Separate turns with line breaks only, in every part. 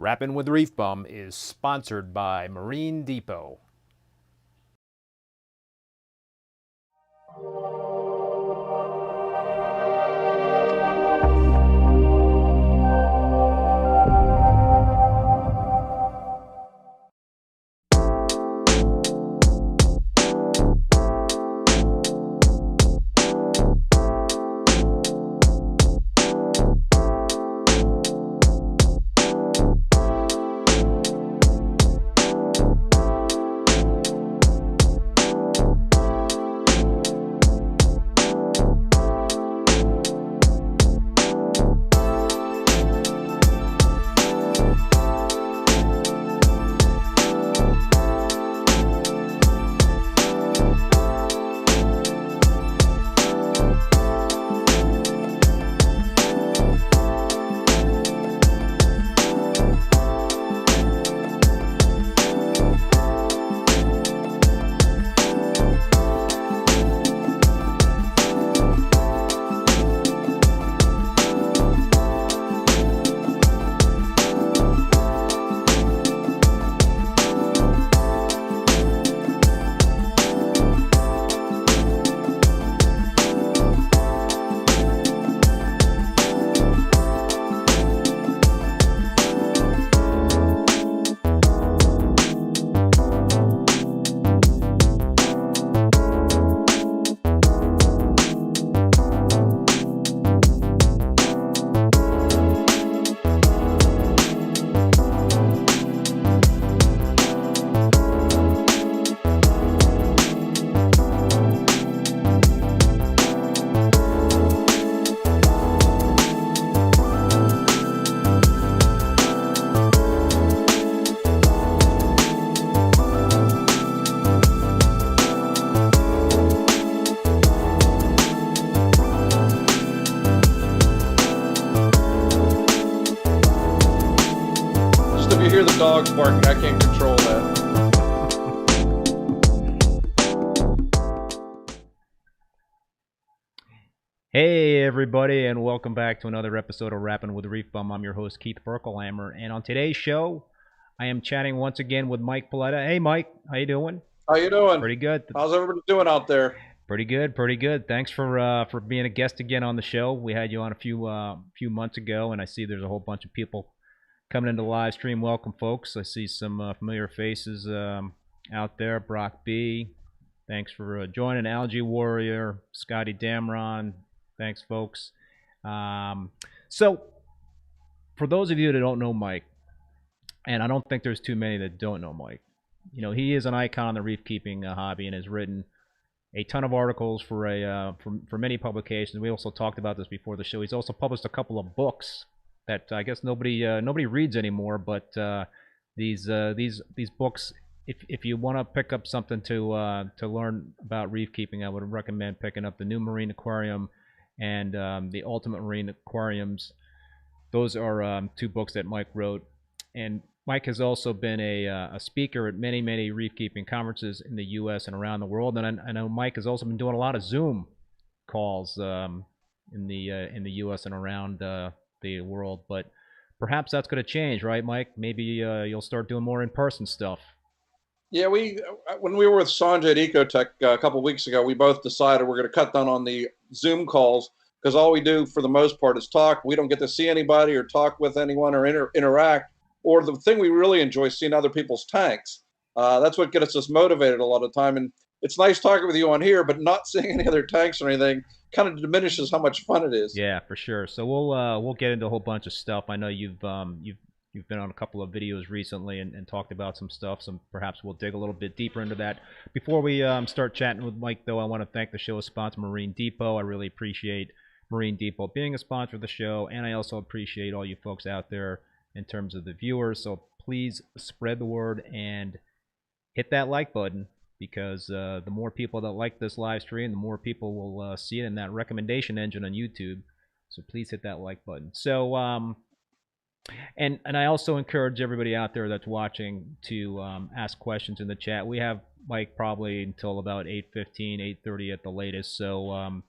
Rappin with ReefBum is sponsored by Marine Depot.
Dogs barking. I can't control that.
Hey everybody, and welcome back to another episode of Rappin with ReefBum. I'm your host Keith Berkelhamer, and on today's show, I am chatting once again with Mike Paletta. Hey Mike, how you doing?
How you doing?
Pretty good.
How's everybody doing out there?
Pretty good, pretty good. Thanks for being a guest again on the show. We had you on a few months ago, and I see there's a whole bunch of people coming into the live stream. Welcome, folks. I see some familiar faces out there. Brock B, thanks for joining. Algae Warrior, Scotty Damron, thanks, folks. So, for those of you that don't know Mike, and I don't think there's too many that don't know Mike, you know, he is an icon in the reef keeping hobby and has written a ton of articles for many publications. We also talked about this before the show. He's also published a couple of books that I guess nobody reads anymore, but these books, if you want to pick up something to learn about reef keeping, I would recommend picking up the New Marine Aquarium and the Ultimate Marine Aquariums. Those are two books that Mike wrote, and Mike has also been a speaker at many reef keeping conferences in the U.S. and around the world, and I know Mike has also been doing a lot of Zoom calls in the U.S. and around the world, but perhaps that's going to change, right, Mike? Maybe you'll start doing more in-person stuff.
Yeah, when we were with Sanjay at Ecotech a couple of weeks ago, we both decided we're going to cut down on the Zoom calls because all we do for the most part is talk. We don't get to see anybody or talk with anyone or interact. Or the thing we really enjoy is seeing other people's tanks. That's what gets us motivated a lot of the time. And it's nice talking with you on here, but not seeing any other tanks or anything kind of diminishes how much fun it is.
Yeah, for sure. So we'll get into a whole bunch of stuff. I know you've been on a couple of videos recently and talked about some stuff, so perhaps we'll dig a little bit deeper into that. Before we start chatting with Mike, though, I want to thank the show's sponsor, Marine Depot. I really appreciate Marine Depot being a sponsor of the show, and I also appreciate all you folks out there in terms of the viewers. So please spread the word and hit that like button, because the more people that like this live stream, the more people will see it in that recommendation engine on YouTube. So please hit that like button. So and I also encourage everybody out there that's watching to ask questions in the chat. We have Mike probably until about 8:15, 8:30 at the latest. So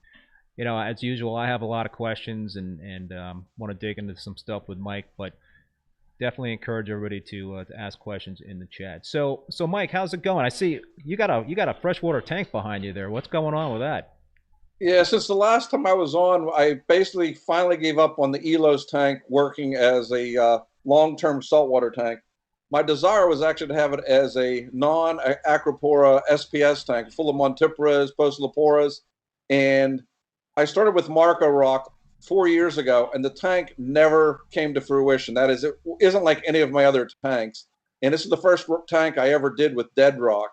you know, as usual, I have a lot of questions and want to dig into some stuff with Mike, but definitely encourage everybody to ask questions in the chat. So Mike, how's it going? I see you got a freshwater tank behind you there. What's going on with that?
Yeah, since the last time I was on, I basically finally gave up on the Elos tank working as a long-term saltwater tank. My desire was actually to have it as a non-acropora SPS tank, full of Montiparas, Postaloporas, and I started with Marco Rock 4 years ago, and the tank never came to fruition. That is, it isn't like any of my other tanks, and this is the first tank I ever did with dead rock.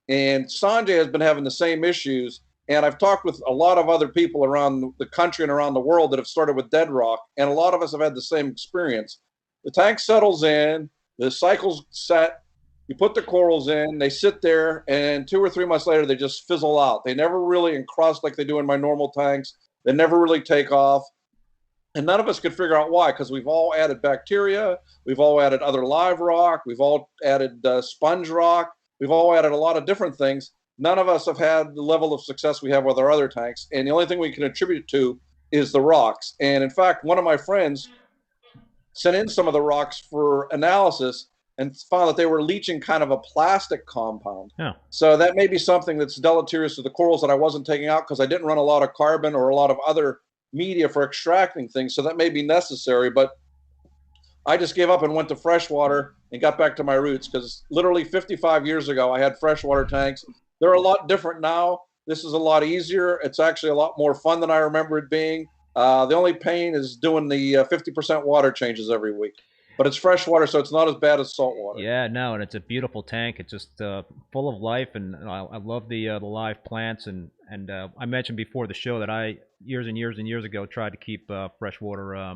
And Sanjay has been having the same issues, and I've talked with a lot of other people around the country and around the world that have started with dead rock, and a lot of us have had the same experience. The tank settles in, the cycle's set, you put the corals in, they sit there, and 2 or 3 months later, they just fizzle out. They never really encrust like they do in my normal tanks. They never really take off. And none of us could figure out why, because we've all added bacteria, we've all added other live rock, we've all added sponge rock, we've all added a lot of different things. None of us have had the level of success we have with our other tanks, and the only thing we can attribute it to is the rocks. And in fact, one of my friends sent in some of the rocks for analysis and found that they were leaching kind of a plastic compound.
Yeah.
So that may be something that's deleterious to the corals that I wasn't taking out because I didn't run a lot of carbon or a lot of other media for extracting things. So that may be necessary, but I just gave up and went to freshwater and got back to my roots, because literally 55 years ago, I had freshwater tanks. They're a lot different now. This is a lot easier. It's actually a lot more fun than I remember it being. The only pain is doing the 50% water changes every week. But it's freshwater, so it's not as bad as saltwater.
Yeah, no, and it's a beautiful tank. It's just full of life, and I love the live plants. And I mentioned before the show that I years and years ago tried to keep freshwater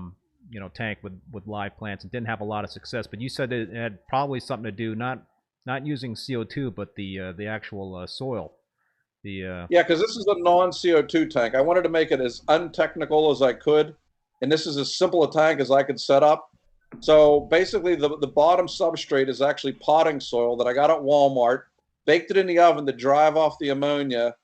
tank with live plants and didn't have a lot of success. But you said it had probably something to do not using CO2, but the actual soil. Yeah,
because this is a non-CO2 tank. I wanted to make it as untechnical as I could, and this is as simple a tank as I could set up. So basically, the bottom substrate is actually potting soil that I got at Walmart, baked it in the oven to drive off the ammonia,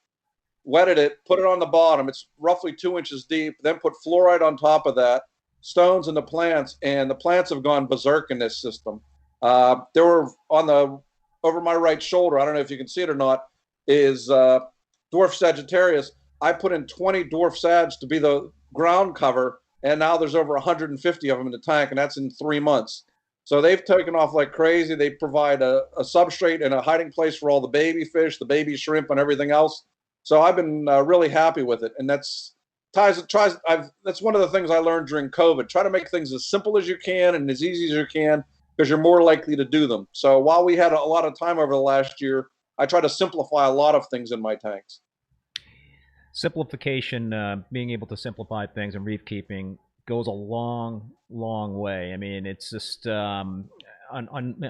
wetted it, put it on the bottom. It's roughly 2 inches deep, then put fluoride on top of that, stones in the plants, and the plants have gone berserk in this system. There were over my right shoulder, I don't know if you can see it or not, is dwarf Sagittarius. I put in 20 dwarf Sags to be the ground cover, and now there's over 150 of them in the tank, and that's in 3 months. So they've taken off like crazy. They provide a substrate and a hiding place for all the baby fish, the baby shrimp, and everything else. So I've been really happy with it, and that's one of the things I learned during COVID. Try to make things as simple as you can and as easy as you can, because you're more likely to do them. So while we had a lot of time over the last year, I try to simplify a lot of things in my tanks.
Simplification, being able to simplify things in reef keeping goes a long way. I mean, it's just on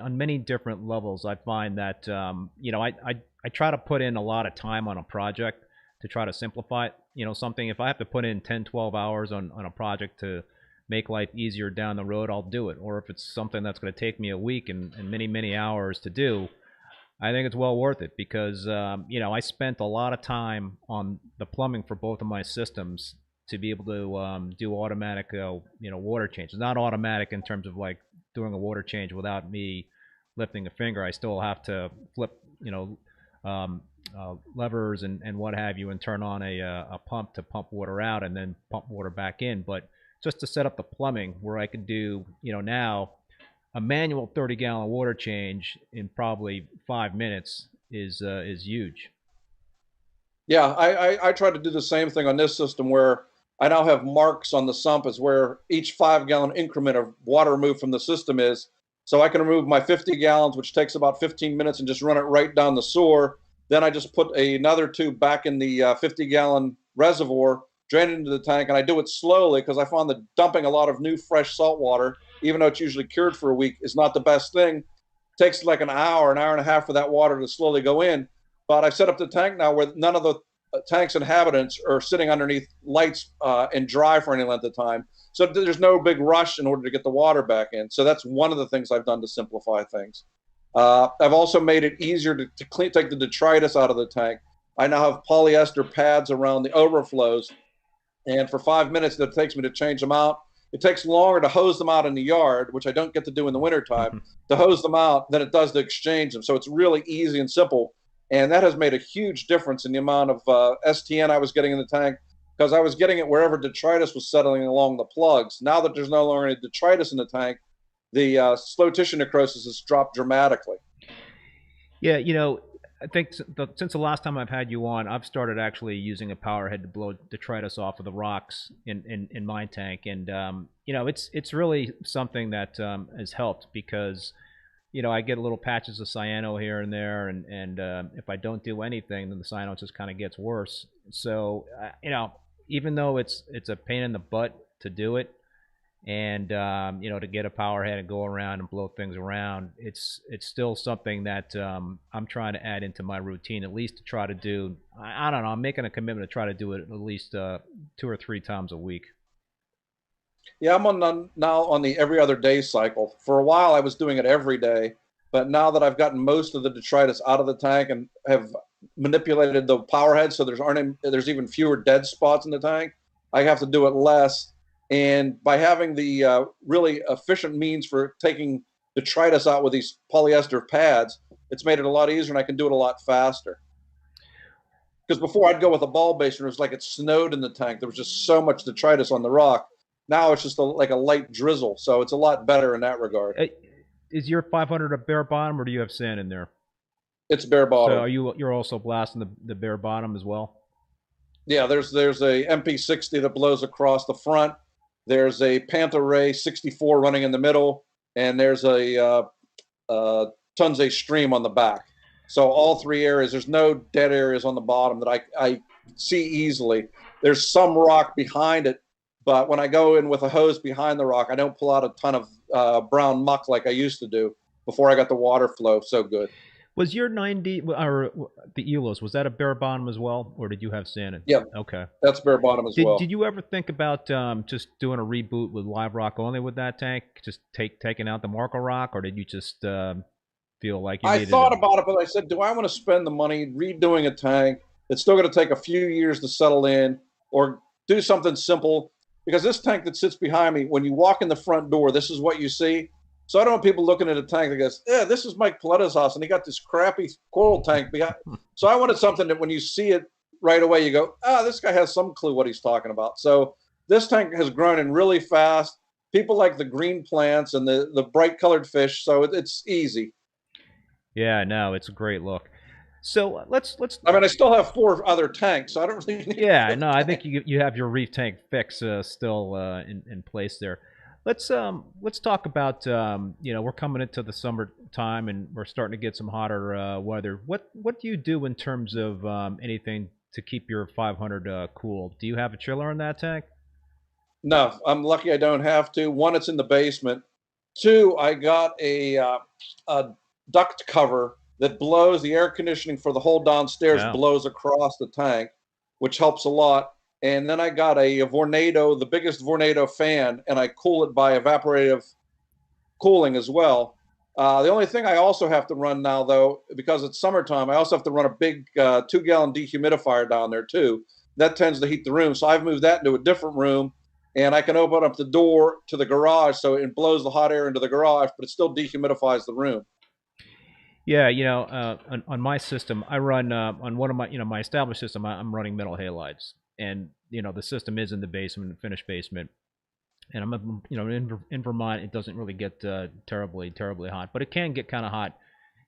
many different levels. I find that I try to put in a lot of time on a project to try to simplify it. Something, if I have to put in 10-12 hours on a project to make life easier down the road, I'll do it. Or if it's something that's going to take me a week and many hours to do, I think it's well worth it, because I spent a lot of time on the plumbing for both of my systems to be able to do automatic water changes. Not automatic in terms of like doing a water change without me lifting a finger. I still have to flip levers and what have you, and turn on a pump to pump water out and then pump water back in. But just to set up the plumbing where I could do now a manual 30-gallon water change in probably 5 minutes is huge.
Yeah, I try to do the same thing on this system, where I now have marks on the sump as where each 5-gallon increment of water removed from the system is. So I can remove my 50 gallons, which takes about 15 minutes, and just run it right down the sewer. Then I just put another tube back in the 50-gallon reservoir, drain it into the tank, and I do it slowly, because I found that dumping a lot of new fresh salt water, even though it's usually cured for a week, is not the best thing. It takes like an hour and a half for that water to slowly go in. But I've set up the tank now where none of the tank's inhabitants are sitting underneath lights and dry for any length of time. So there's no big rush in order to get the water back in. So that's one of the things I've done to simplify things. I've also made it easier to take the detritus out of the tank. I now have polyester pads around the overflows, and for 5 minutes that it takes me to change them out. it takes longer to hose them out in the yard, which I don't get to do in the wintertime, to hose them out than it does to exchange them. So it's really easy and simple. And that has made a huge difference in the amount of STN I was getting in the tank, because I was getting it wherever detritus was settling along the plugs. Now that there's no longer any detritus in the tank, the slow tissue necrosis has dropped dramatically.
Yeah, you know, I think since the last time I've had you on, I've started actually using a power head to blow detritus off of the rocks in my tank, and you know, it's really something that has helped, because you know, I get little patches of cyano here and there, and if I don't do anything, then the cyano just kind of gets worse. So you know, even though it's a pain in the butt to do it, and you know, to get a power head and go around and blow things around, it's still something that I'm trying to add into my routine, at least to try to do. I don't know, I'm making a commitment to try to do it at least 2 or 3 times a week.
Yeah, I'm now on the every other day cycle. For a while, I was doing it every day, but now that I've gotten most of the detritus out of the tank and have manipulated the power head so there's even fewer dead spots in the tank, I have to do it less. And by having the really efficient means for taking detritus out with these polyester pads, it's made it a lot easier, and I can do it a lot faster. Because before, I'd go with a ball base, and it was like it snowed in the tank. There was just so much detritus on the rock. Now it's just like a light drizzle, so it's a lot better in that regard.
Is your 500 a bare bottom, or do you have sand in there?
It's bare bottom.
So you're also blasting the bare bottom as well?
Yeah, there's a MP60 that blows across the front. There's a Panta Ray 64 running in the middle, and there's a Tunze Stream on the back. So all 3 areas, there's no dead areas on the bottom that I see easily. There's some rock behind it, but when I go in with a hose behind the rock, I don't pull out a ton of brown muck like I used to do before I got the water flow so good.
Was your 90 or the Elos, was that a bare bottom as well, or did you have sand in?
Yeah.
Okay.
That's bare bottom as well.
Did you ever think about just doing a reboot with live rock only with that tank, just taking out the Marco rock, or did you just feel like you needed?
I thought about it, but I said, do I want to spend the money redoing a tank? It's still going to take a few years to settle in, or do something simple. Because this tank that sits behind me, when you walk in the front door, this is what you see. So I don't want people looking at a tank that goes, yeah, this is Mike Paletta's house, and he got this crappy coral tank behind. So I wanted something that when you see it right away, you go, this guy has some clue what he's talking about. So this tank has grown in really fast. People like the green plants and the bright colored fish, so it's easy.
Yeah, no, it's a great look. So let's.
I mean, I still have 4 other tanks, so I don't really need.
Yeah, no, I think you have your reef tank fix still in place there. Let's talk about you know, we're coming into the summertime and we're starting to get some hotter weather. What do you do in terms of anything to keep your 500 cool? Do you have a chiller in that tank?
No, I'm lucky I don't have to. 1, it's in the basement. 2, I got a duct cover that blows the air conditioning for the whole downstairs. Wow. Blows across the tank, which helps a lot. And then I got a Vornado, the biggest Vornado fan, and I cool it by evaporative cooling as well. The only thing I also have to run now, though, because it's summertime, I also have to run a big 2-gallon dehumidifier down there, too. That tends to heat the room. So I've moved that into a different room, and I can open up the door to the garage so it blows the hot air into the garage, but it still dehumidifies the room.
Yeah, you know, on my system, I run on one of my, you know, my established system, I'm running metal halides. And, you know, the system is in the basement, finished basement. And I'm, you know, in Vermont, it doesn't really get terribly hot, but it can get kind of hot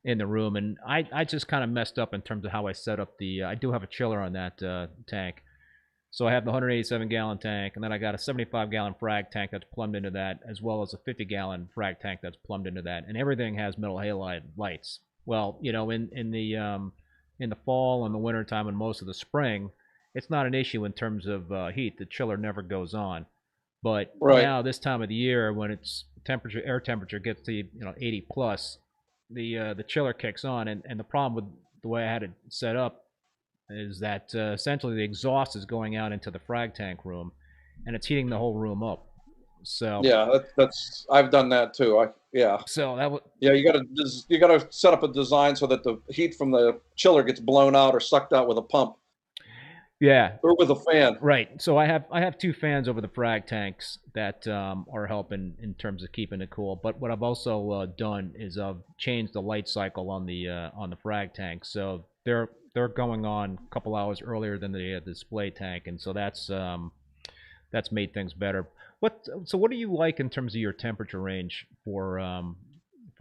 in the room. And I just kind of messed up in terms of how I set up the, I do have a chiller on that tank. So I have the 187-gallon tank, and then I got a 75-gallon frag tank that's plumbed into that, as well as a 50-gallon frag tank that's plumbed into that. And everything has metal halide lights. Well, you know, in the fall and the winter time and most of the spring, it's not an issue in terms of heat. The chiller never goes on. But now this time of the year, when it's air temperature gets to, you know, 80 plus, the chiller kicks on. And the problem with the way I had it set up is that essentially the exhaust is going out into the frag tank room, and it's heating the whole room up. So
yeah, that's I've done that too.
So that
you gotta set up a design so that the heat from the chiller gets blown out or sucked out with a pump.
Yeah.
or with a fan.
Right. So I have two fans over the frag tanks that are helping in terms of keeping it cool. But what I've also done is I've changed the light cycle on the frag tank. So they're going on a couple hours earlier than the display tank, and so that's made things better. What do you like in terms of your temperature range for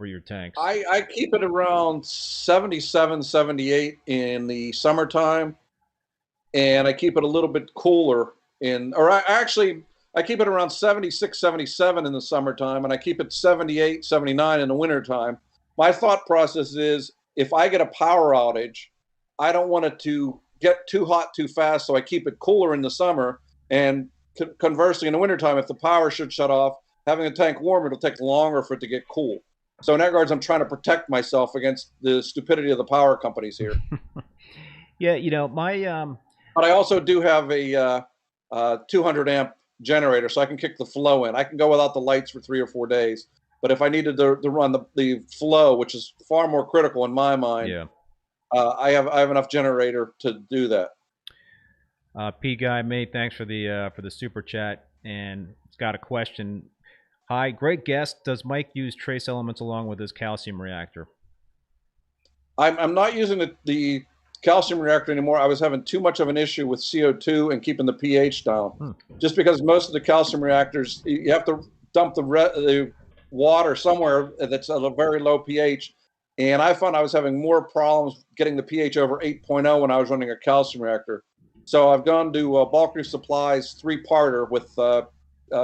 your tanks?
I keep it around 77, 78 in the summertime, and I keep it a little bit cooler I keep it around 76, 77 in the summertime, and I keep it 78, 79 in the wintertime. My thought process is if I get a power outage, I don't want it to get too hot too fast, so I keep it cooler in the summer. And conversely, in the wintertime, if the power should shut off, having the tank warm, it'll take longer for it to get cool. So in that regards, I'm trying to protect myself against the stupidity of the power companies here.
Yeah, you know, my
But I also do have a 200 amp generator, so I can kick the flow in. I can go without the lights for 3 or 4 days. But if I needed to run the flow, which is far more critical in my mind,
yeah.
I have enough generator to do that.
P Guy May, thanks for the super chat, and it's got a question. Hi, great guest. Does Mike use trace elements along with his calcium reactor?
I'm not using the calcium reactor anymore. I was having too much of an issue with CO2 and keeping the pH down. Just because most of the calcium reactors, you have to dump the water somewhere that's at a very low pH. And I found I was having more problems getting the pH over 8.0 when I was running a calcium reactor. So I've gone to Bulk Reef Supplies 3-parter with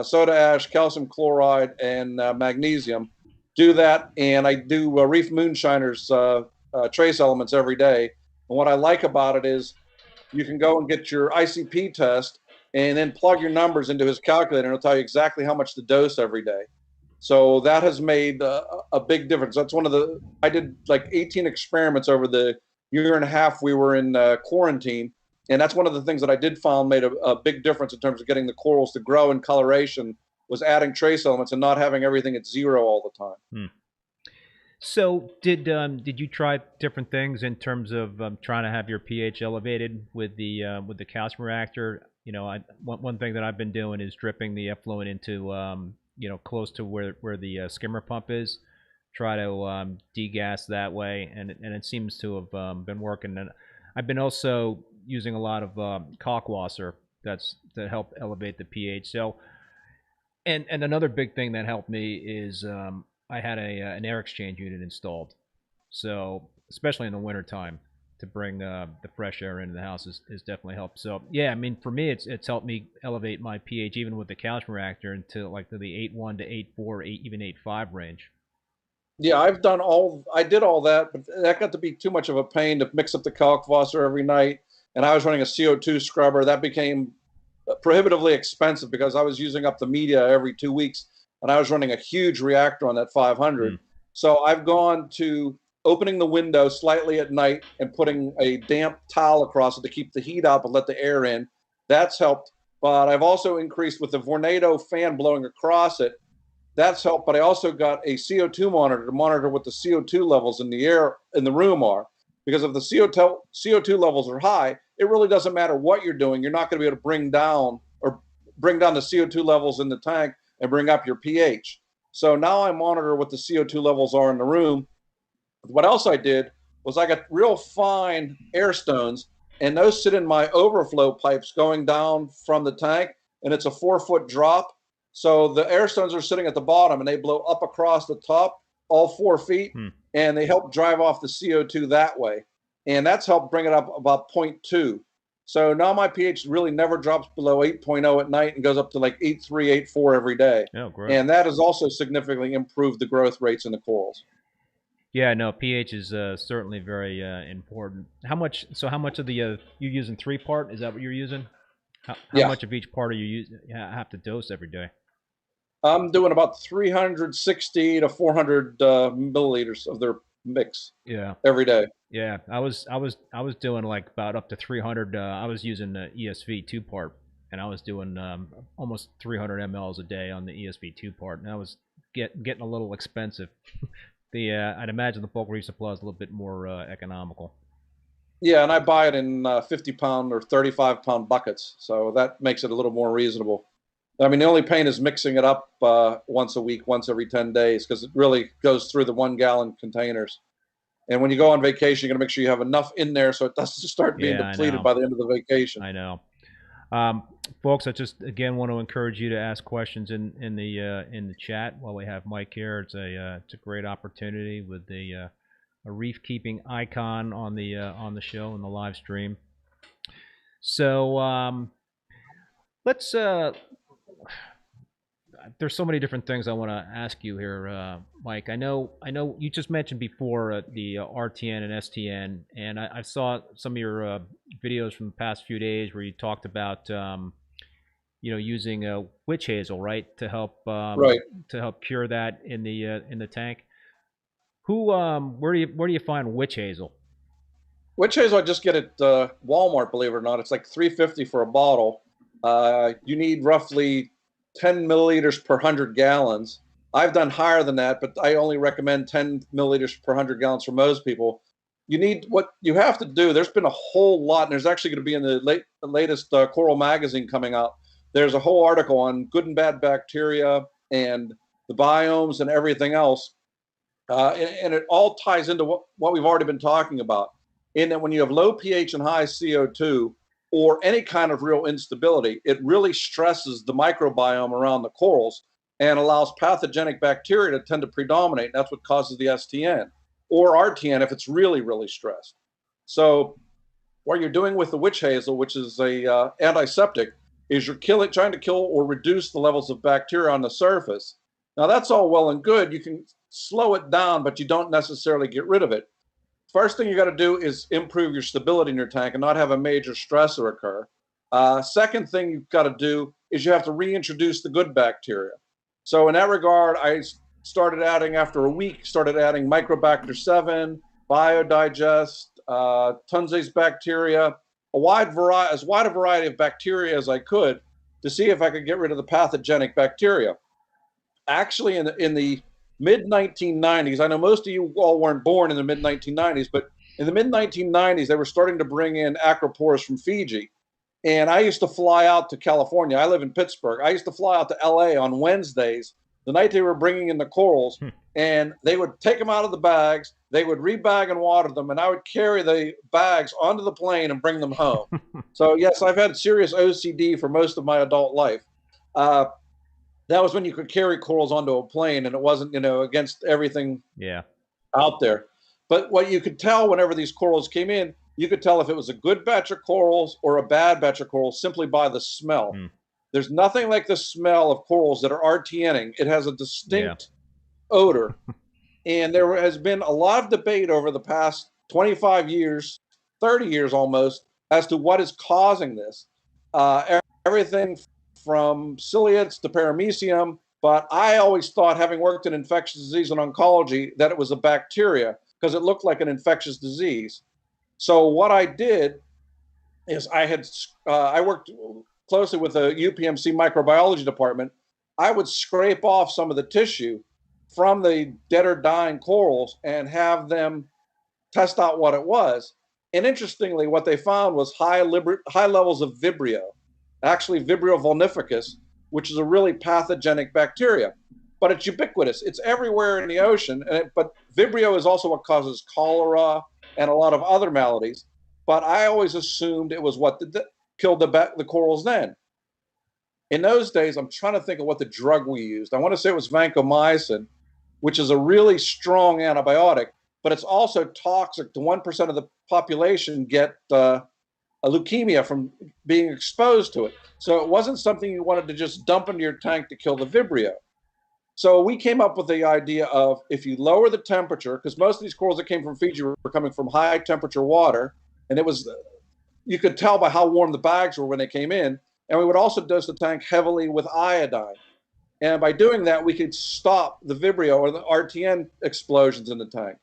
soda ash, calcium chloride, and magnesium. Do that, and I do Reef Moonshiner's trace elements every day. And what I like about it is you can go and get your ICP test and then plug your numbers into his calculator, and it'll tell you exactly how much to dose every day. So that has made a big difference. That's I did like 18 experiments over the year and a half we were in quarantine. And that's one of the things that I did find made a big difference in terms of getting the corals to grow in coloration, was adding trace elements and not having everything at 0 all the time.
So did you try different things in terms of trying to have your pH elevated with the calcium reactor? You know, one thing that I've been doing is dripping the effluent into you know, close to where the skimmer pump is. Try to degas that way, and it seems to have been working. And I've been also using a lot of Kalkwasser to help elevate the pH. So, and another big thing that helped me is I had an air exchange unit installed. So, especially in the wintertime, to bring the fresh air into the house is definitely helped. So, yeah, I mean, for me, it's helped me elevate my pH even with the calcium reactor into like the 8.1 to 8.4, even 8.5 range.
Yeah, I did all that, but that got to be too much of a pain to mix up the Kalkwasser every night. And I was running a CO2 scrubber. That became prohibitively expensive because I was using up the media every 2 weeks, and I was running a huge reactor on that 500. So I've gone to opening the window slightly at night and putting a damp towel across it to keep the heat out but let the air in. That's helped. But I've also increased with the Vornado fan blowing across it. That's helped. But I also got a CO2 monitor to monitor what the CO2 levels in the air in the room are. Because if the CO2 levels are high, it really doesn't matter what you're doing. You're not going to be able to bring down the CO2 levels in the tank and bring up your pH. So now I monitor what the CO2 levels are in the room. What else I did was I got real fine air stones, and those sit in my overflow pipes going down from the tank, and it's a 4-foot drop. So the air stones are sitting at the bottom, and they blow up across the top, all 4 feet, and they help drive off the CO2 that way. And that's helped bring it up about 0.2. So now my pH really never drops below 8.0 at night and goes up to like 8.3, 8.4 every day.
Oh, great.
And that has also significantly improved the growth rates in the corals.
Yeah, no, pH is certainly very important. How much of the you're using 3-part? Is that what you're using? How much of each part are you have to dose every day?
I'm doing about 360 to 400 milliliters of their mix.
Yeah.
Every day.
Yeah, I was doing like about up to 300. I was using the ESV 2-part, and I was doing almost 300 mLs a day on the ESV 2-part, and that was getting a little expensive. I'd imagine the bulk reef supply is a little bit more economical.
Yeah, and I buy it in 50-pound or 35-pound buckets, so that makes it a little more reasonable. I mean, the only pain is mixing it up once a week, once every 10 days, because it really goes through the 1-gallon containers. And when you go on vacation, you're going to make sure you have enough in there so it doesn't start being depleted by the end of the vacation.
I know. Folks, I just again want to encourage you to ask questions in the chat while we have Mike here. It's a great opportunity with a reef keeping icon on the show and the live stream. So let's there's so many different things I want to ask you here, Mike. I know you just mentioned before the RTN and STN, and I saw some of your videos from the past few days where you talked about using witch hazel, right, to help cure that in the tank. Where do you find witch hazel?
Witch hazel I just get at Walmart, believe it or not. It's like $3.50 for a bottle. You need roughly 10 milliliters per 100 gallons. I've done higher than that, but I only recommend 10 milliliters per 100 gallons for most people. What you have to do, there's been a whole lot, and there's actually going to be in the latest Coral magazine coming out. There's a whole article on good and bad bacteria and the biomes and everything else. And it all ties into what we've already been talking about, in that when you have low pH and high CO2, or any kind of real instability, it really stresses the microbiome around the corals and allows pathogenic bacteria to tend to predominate. That's what causes the STN or RTN if it's really, really stressed. So what you're doing with the witch hazel, which is a antiseptic, is you're trying to kill or reduce the levels of bacteria on the surface. Now that's all well and good. You can slow it down, but you don't necessarily get rid of it. First thing you got to do is improve your stability in your tank and not have a major stressor occur. Second thing you've got to do is you have to reintroduce the good bacteria. So in that regard, I started adding, after a week, Microbacter 7, Biodigest, Tunzes bacteria, as wide a variety of bacteria as I could to see if I could get rid of the pathogenic bacteria. Actually, in the mid-1990s, I know most of you all weren't born in the mid-1990s, but in the mid-1990s, they were starting to bring in acropores from Fiji. And I used to fly out to California. I live in Pittsburgh. I used to fly out to LA on Wednesdays, the night they were bringing in the corals, and they would take them out of the bags, they would rebag and water them, and I would carry the bags onto the plane and bring them home. So yes, I've had serious OCD for most of my adult life. That was when you could carry corals onto a plane and it wasn't, against everything out there. But what you could tell whenever these corals came in, you could tell if it was a good batch of corals or a bad batch of corals simply by the smell. There's nothing like the smell of corals that are RTNing. It has a distinct odor. And there has been a lot of debate over the past 25 years, 30 years almost, as to what is causing this. Everything from ciliates to paramecium, but I always thought, having worked in infectious disease and oncology, that it was a bacteria because it looked like an infectious disease. So what I did is I worked closely with the UPMC microbiology department. I would scrape off some of the tissue from the dead or dying corals and have them test out what it was. And interestingly, what they found was high levels of Vibrio. Actually Vibrio vulnificus, which is a really pathogenic bacteria, but it's ubiquitous. It's everywhere in the ocean. But Vibrio is also what causes cholera and a lot of other maladies. But I always assumed it was what killed the corals then. In those days, I'm trying to think of what the drug we used. I want to say it was vancomycin, which is a really strong antibiotic, but it's also toxic to 1% of the population get a leukemia from being exposed to it. So it wasn't something you wanted to just dump into your tank to kill the Vibrio. So we came up with the idea of, if you lower the temperature, because most of these corals that came from Fiji were coming from high temperature water, and you could tell by how warm the bags were when they came in, and we would also dose the tank heavily with iodine. And by doing that, we could stop the Vibrio or the RTN explosions in the tank.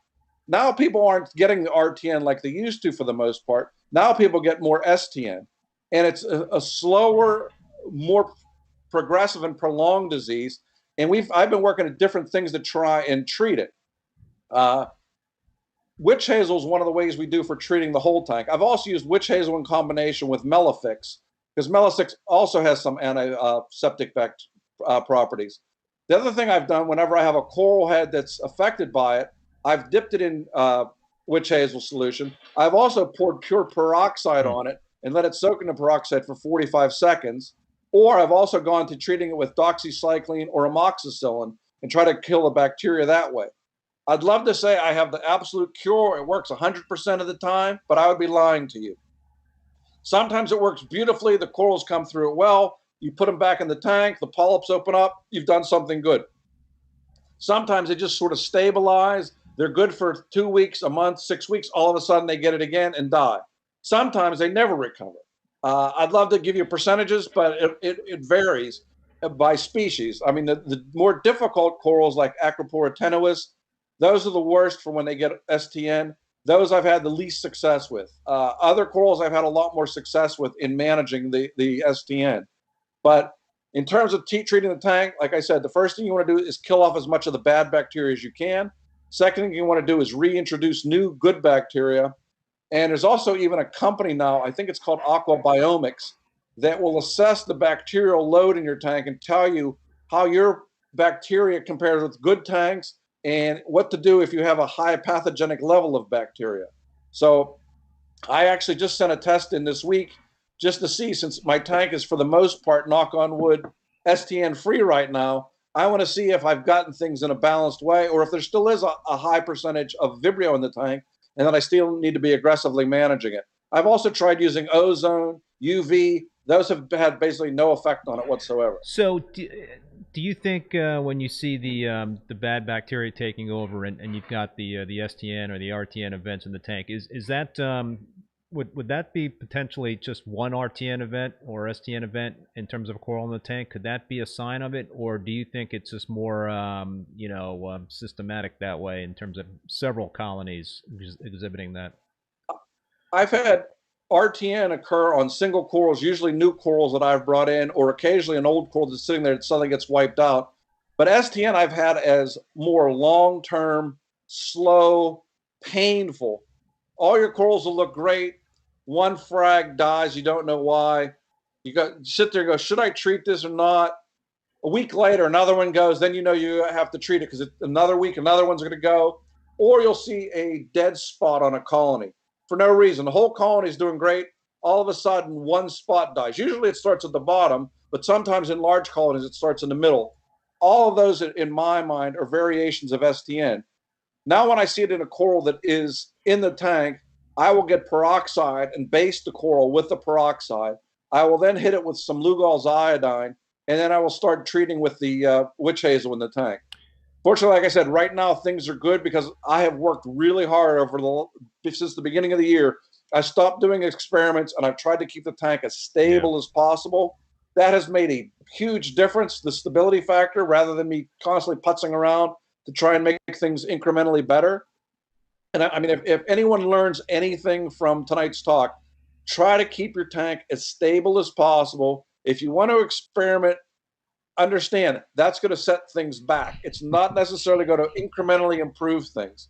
Now people aren't getting the RTN like they used to for the most part. Now people get more STN. And it's a slower, more progressive and prolonged disease. And I've been working at different things to try and treat it. witch hazel is one of the ways we do for treating the whole tank. I've also used witch hazel in combination with Melifix, because Melifix also has some antiseptic properties. The other thing I've done, whenever I have a coral head that's affected by it, I've dipped it in witch hazel solution. I've also poured pure peroxide on it and let it soak in the peroxide for 45 seconds. Or I've also gone to treating it with doxycycline or amoxicillin and try to kill the bacteria that way. I'd love to say I have the absolute cure. It works 100% of the time, but I would be lying to you. Sometimes it works beautifully. The corals come through it well. You put them back in the tank. The polyps open up. You've done something good. Sometimes they just sort of stabilize. They're good for 2 weeks, a month, 6 weeks. All of a sudden, they get it again and die. Sometimes they never recover. I'd love to give you percentages, but it varies by species. I mean, the more difficult corals like Acropora tenuis, those are the worst for when they get STN. Those I've had the least success with. Other corals I've had a lot more success with in managing the STN. But in terms of treating the tank, like I said, the first thing you want to do is kill off as much of the bad bacteria as you can. Second thing you want to do is reintroduce new good bacteria. And there's also even a company now, I think it's called Aquabiomics, that will assess the bacterial load in your tank and tell you how your bacteria compares with good tanks and what to do if you have a high pathogenic level of bacteria. So I actually just sent a test in this week just to see, since my tank is for the most part, knock on wood, STN free right now. I want to see if I've gotten things in a balanced way, or if there still is a high percentage of Vibrio in the tank, and then I still need to be aggressively managing it. I've also tried using ozone, UV. Those have had basically no effect on it whatsoever.
So do you think when you see the bad bacteria taking over and you've got the STN or the RTN events in the tank, is that would that be potentially just one RTN event or STN event in terms of a coral in the tank? Could that be a sign of it, or do you think it's just more systematic that way in terms of several colonies exhibiting that?
I've had RTN occur on single corals, usually new corals that I've brought in, or occasionally an old coral that's sitting there that suddenly gets wiped out. But STN I've had as more long-term, slow, painful. All your corals will look great. One frag dies, you don't know why. You sit there and go, should I treat this or not? A week later, another one goes, then you know you have to treat it because another week, another one's going to go. Or you'll see a dead spot on a colony for no reason. The whole colony is doing great. All of a sudden, one spot dies. Usually it starts at the bottom, but sometimes in large colonies, it starts in the middle. All of those, in my mind, are variations of STN. Now, when I see it in a coral that is in the tank, I will get peroxide and base the coral with the peroxide. I will then hit it with some Lugol's iodine, and then I will start treating with the witch hazel in the tank. Fortunately, like I said, right now things are good because I have worked really hard since the beginning of the year. I stopped doing experiments and I've tried to keep the tank as stable as possible. That has made a huge difference, the stability factor, rather than me constantly putzing around to try and make things incrementally better. And I mean, if anyone learns anything from tonight's talk, try to keep your tank as stable as possible. If you want to experiment, understand that's going to set things back. It's not necessarily going to incrementally improve things.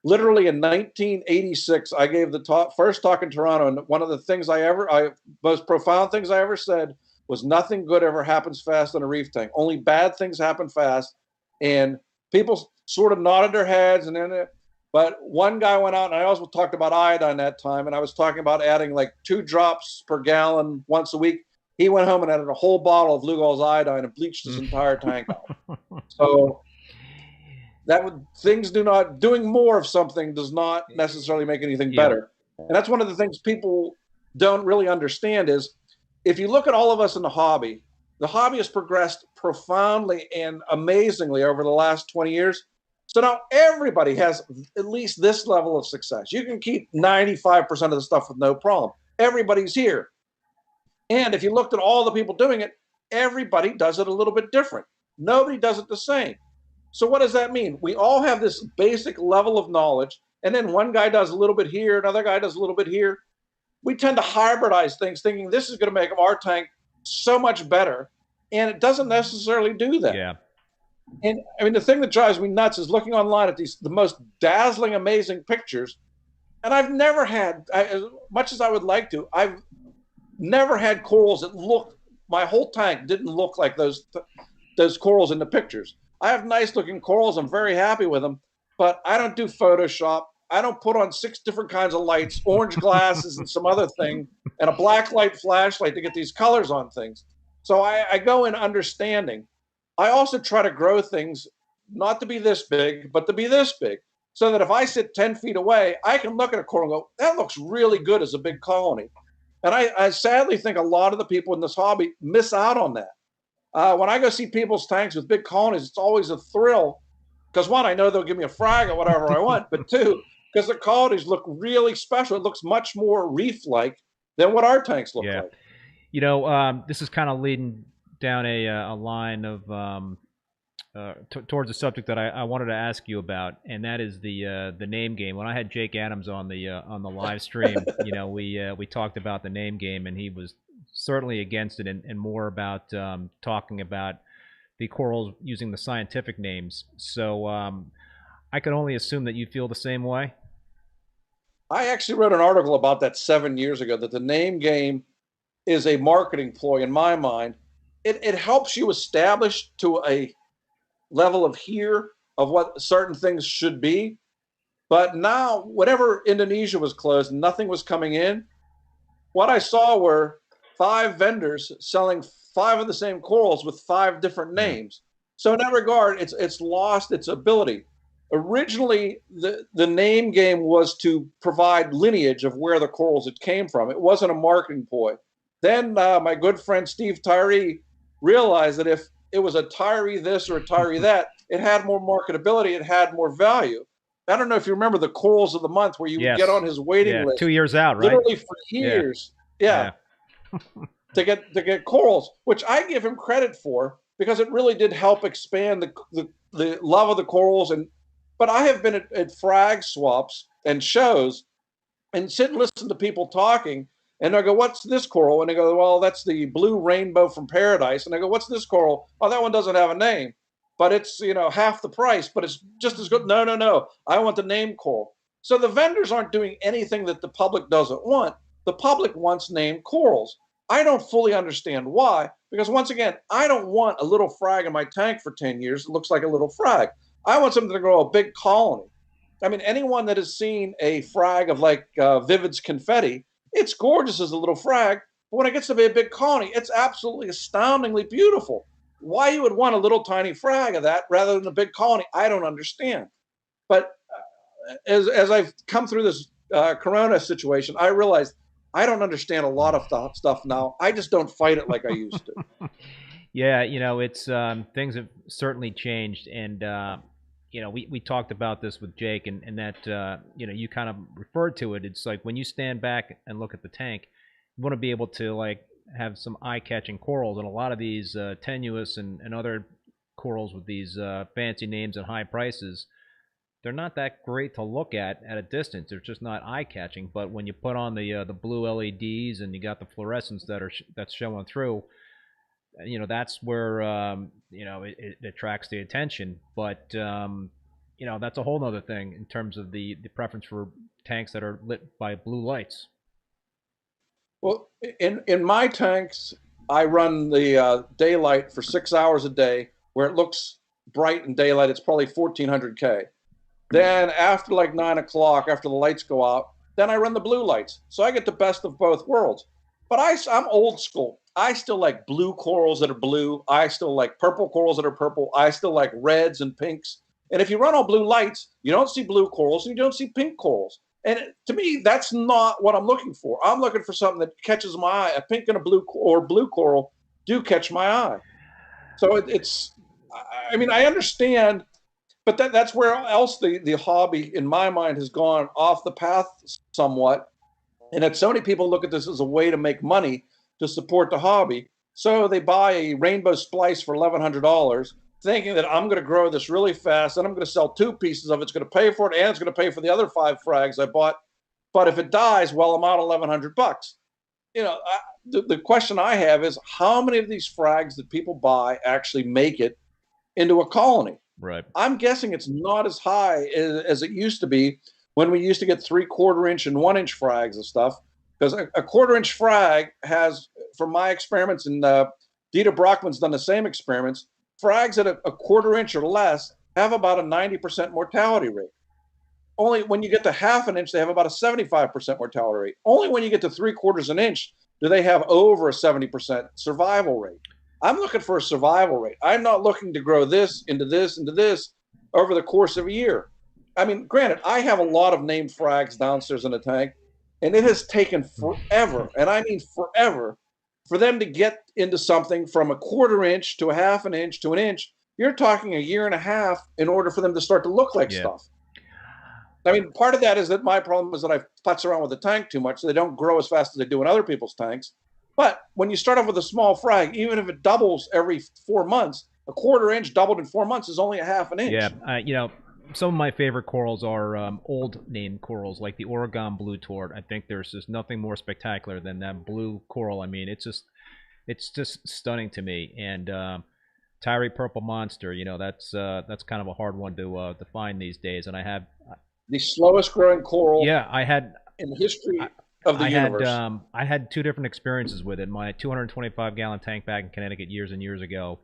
Literally in 1986, I gave the first talk in Toronto, and one of the most profound things I ever said was nothing good ever happens fast in a reef tank. Only bad things happen fast. And people sort of nodded their heads, but one guy went out, and I also talked about iodine that time, and I was talking about adding like 2 drops per gallon once a week. He went home and added a whole bottle of Lugol's iodine and bleached his entire tank out. So doing more of something does not necessarily make anything better. And that's one of the things people don't really understand is if you look at all of us in the hobby has progressed profoundly and amazingly over the last 20 years. So now everybody has at least this level of success. You can keep 95% of the stuff with no problem. Everybody's here. And if you looked at all the people doing it, everybody does it a little bit different. Nobody does it the same. So what does that mean? We all have this basic level of knowledge, and then one guy does a little bit here, another guy does a little bit here. We tend to hybridize things, thinking this is going to make our tank so much better, and it doesn't necessarily do that.
Yeah.
And I mean, the thing that drives me nuts is looking online at the most dazzling, amazing pictures. And I've never had, as much as I would like to, I've never had corals that look, my whole tank didn't look like those corals in the pictures. I have nice looking corals. I'm very happy with them, but I don't do Photoshop. I don't put on 6 different kinds of lights, orange glasses and some other thing, and a black light flashlight to get these colors on things. So I go in understanding. I also try to grow things not to be this big, but to be this big. So that if I sit 10 feet away, I can look at a coral and go, that looks really good as a big colony. And I sadly think a lot of the people in this hobby miss out on that. When I go see people's tanks with big colonies, it's always a thrill. Because one, I know they'll give me a frag or whatever I want. But two, because the colonies look really special. It looks much more reef-like than what our tanks look like.
You know, this is kind of leading down a line of towards a subject that I wanted to ask you about, and that is the name game. When I had Jake Adams on the live stream, you know, we talked about the name game, and he was certainly against it, and more about talking about the corals using the scientific names. So I can only assume that you feel the same way.
I actually wrote an article about that 7 years ago, that the name game is a marketing ploy in my mind. It helps you establish to a level of here of what certain things should be. But now, whenever Indonesia was closed and nothing was coming in, what I saw were 5 vendors selling 5 of the same corals with 5 different names. So in that regard, it's lost its ability. Originally, the name game was to provide lineage of where the corals had came from. It wasn't a marketing ploy. Then my good friend Steve Tyree realized that if it was a Tyree this or a Tyree that, it had more marketability, it had more value. I don't know if you remember the corals of the month where you would get on his waiting list.
2 years out, right?
Literally for years. Yeah. to get corals, which I give him credit for, because it really did help expand the love of the corals. But I have been at frag swaps and shows and sit and listen to people talking, and I go, what's this coral? And they go, well, that's the blue rainbow from paradise. And I go, what's this coral? Oh, that one doesn't have a name, but it's, you know, half the price, but it's just as good. No. I want the name coral. So the vendors aren't doing anything that the public doesn't want. The public wants named corals. I don't fully understand why, because once again, I don't want a little frag in my tank for 10 years that looks like a little frag. I want something to grow a big colony. I mean, anyone that has seen a frag of like Vivid's confetti, it's gorgeous as a little frag, but when it gets to be a big colony, it's absolutely astoundingly beautiful. Why you would want a little tiny frag of that rather than a big colony, I don't understand. But as I've come through this Corona situation, I realized I don't understand a lot of stuff now. I just don't fight it like I used to.
Yeah, you know, it's things have certainly changed, and you know, we talked about this with Jake, and that you know, you kind of referred to it. It's like when you stand back and look at the tank, you want to be able to like have some eye-catching corals, and a lot of these tenuous and other corals with these fancy names and high prices, they're not that great to look at a distance. They're just not eye-catching. But when you put on the blue LEDs and you got the fluorescence that's showing through, you know, that's where you know, it attracts the attention. But you know, that's a whole other thing in terms of the preference for tanks that are lit by blue lights.
Well, in my tanks, I run the daylight for 6 hours a day, where it looks bright in daylight. It's probably 1400 K. Then after like 9 o'clock, after the lights go out, then I run the blue lights. So I get the best of both worlds. But I'm old school. I still like blue corals that are blue. I still like purple corals that are purple. I still like reds and pinks. And if you run all blue lights, you don't see blue corals and you don't see pink corals. And to me, that's not what I'm looking for. I'm looking for something that catches my eye. A pink and a blue coral do catch my eye. So I mean, I understand, but that's where else the hobby, in my mind, has gone off the path somewhat. And that so many people look at this as a way to make money to support the hobby. So they buy a rainbow splice for $1,100, thinking that I'm going to grow this really fast, and I'm going to sell 2 pieces of it. It's going to pay for it, and it's going to pay for the other 5 frags I bought. But if it dies, well, I'm out $1,100. You know, the question I have is, how many of these frags that people buy actually make it into a colony.
Right.
I'm guessing it's not as high as it used to be when we used to get 3/4 inch and 1 inch frags and stuff. Because a 1/4 inch frag has, from my experiments, and Dieter Brockman's done the same experiments, frags at a 1/4 inch or less have about a 90% mortality rate. Only when you get to 1/2 inch, they have about a 75% mortality rate. Only when you get to 3/4 an inch do they have over a 70% survival rate. I'm looking for a survival rate. I'm not looking to grow this into this into this over the course of a year. I mean, granted, I have a lot of named frags downstairs in the tank, and it has taken forever, and I mean forever, for them to get into something from a 1/4 inch to a 1/2 inch to an inch. You're talking a year and a half in order for them to start to look like stuff. I mean, part of that is that my problem is that I futz around with the tank too much, so they don't grow as fast as they do in other people's tanks. But when you start off with a small frag, even if it doubles every 4 months, a 1/4 inch doubled in 4 months is only a 1/2 inch.
Yeah, you know, some of my favorite corals are old named corals, like the Oregon blue tort. I think there's just nothing more spectacular than that blue coral. I mean, it's just stunning to me. And Tyree purple monster, you know, that's kind of a hard one to find these days. And I have
the slowest growing coral.
Yeah, I had
in the history of the universe.
I had 2 different experiences with it. My 225-gallon tank back in Connecticut years and years ago,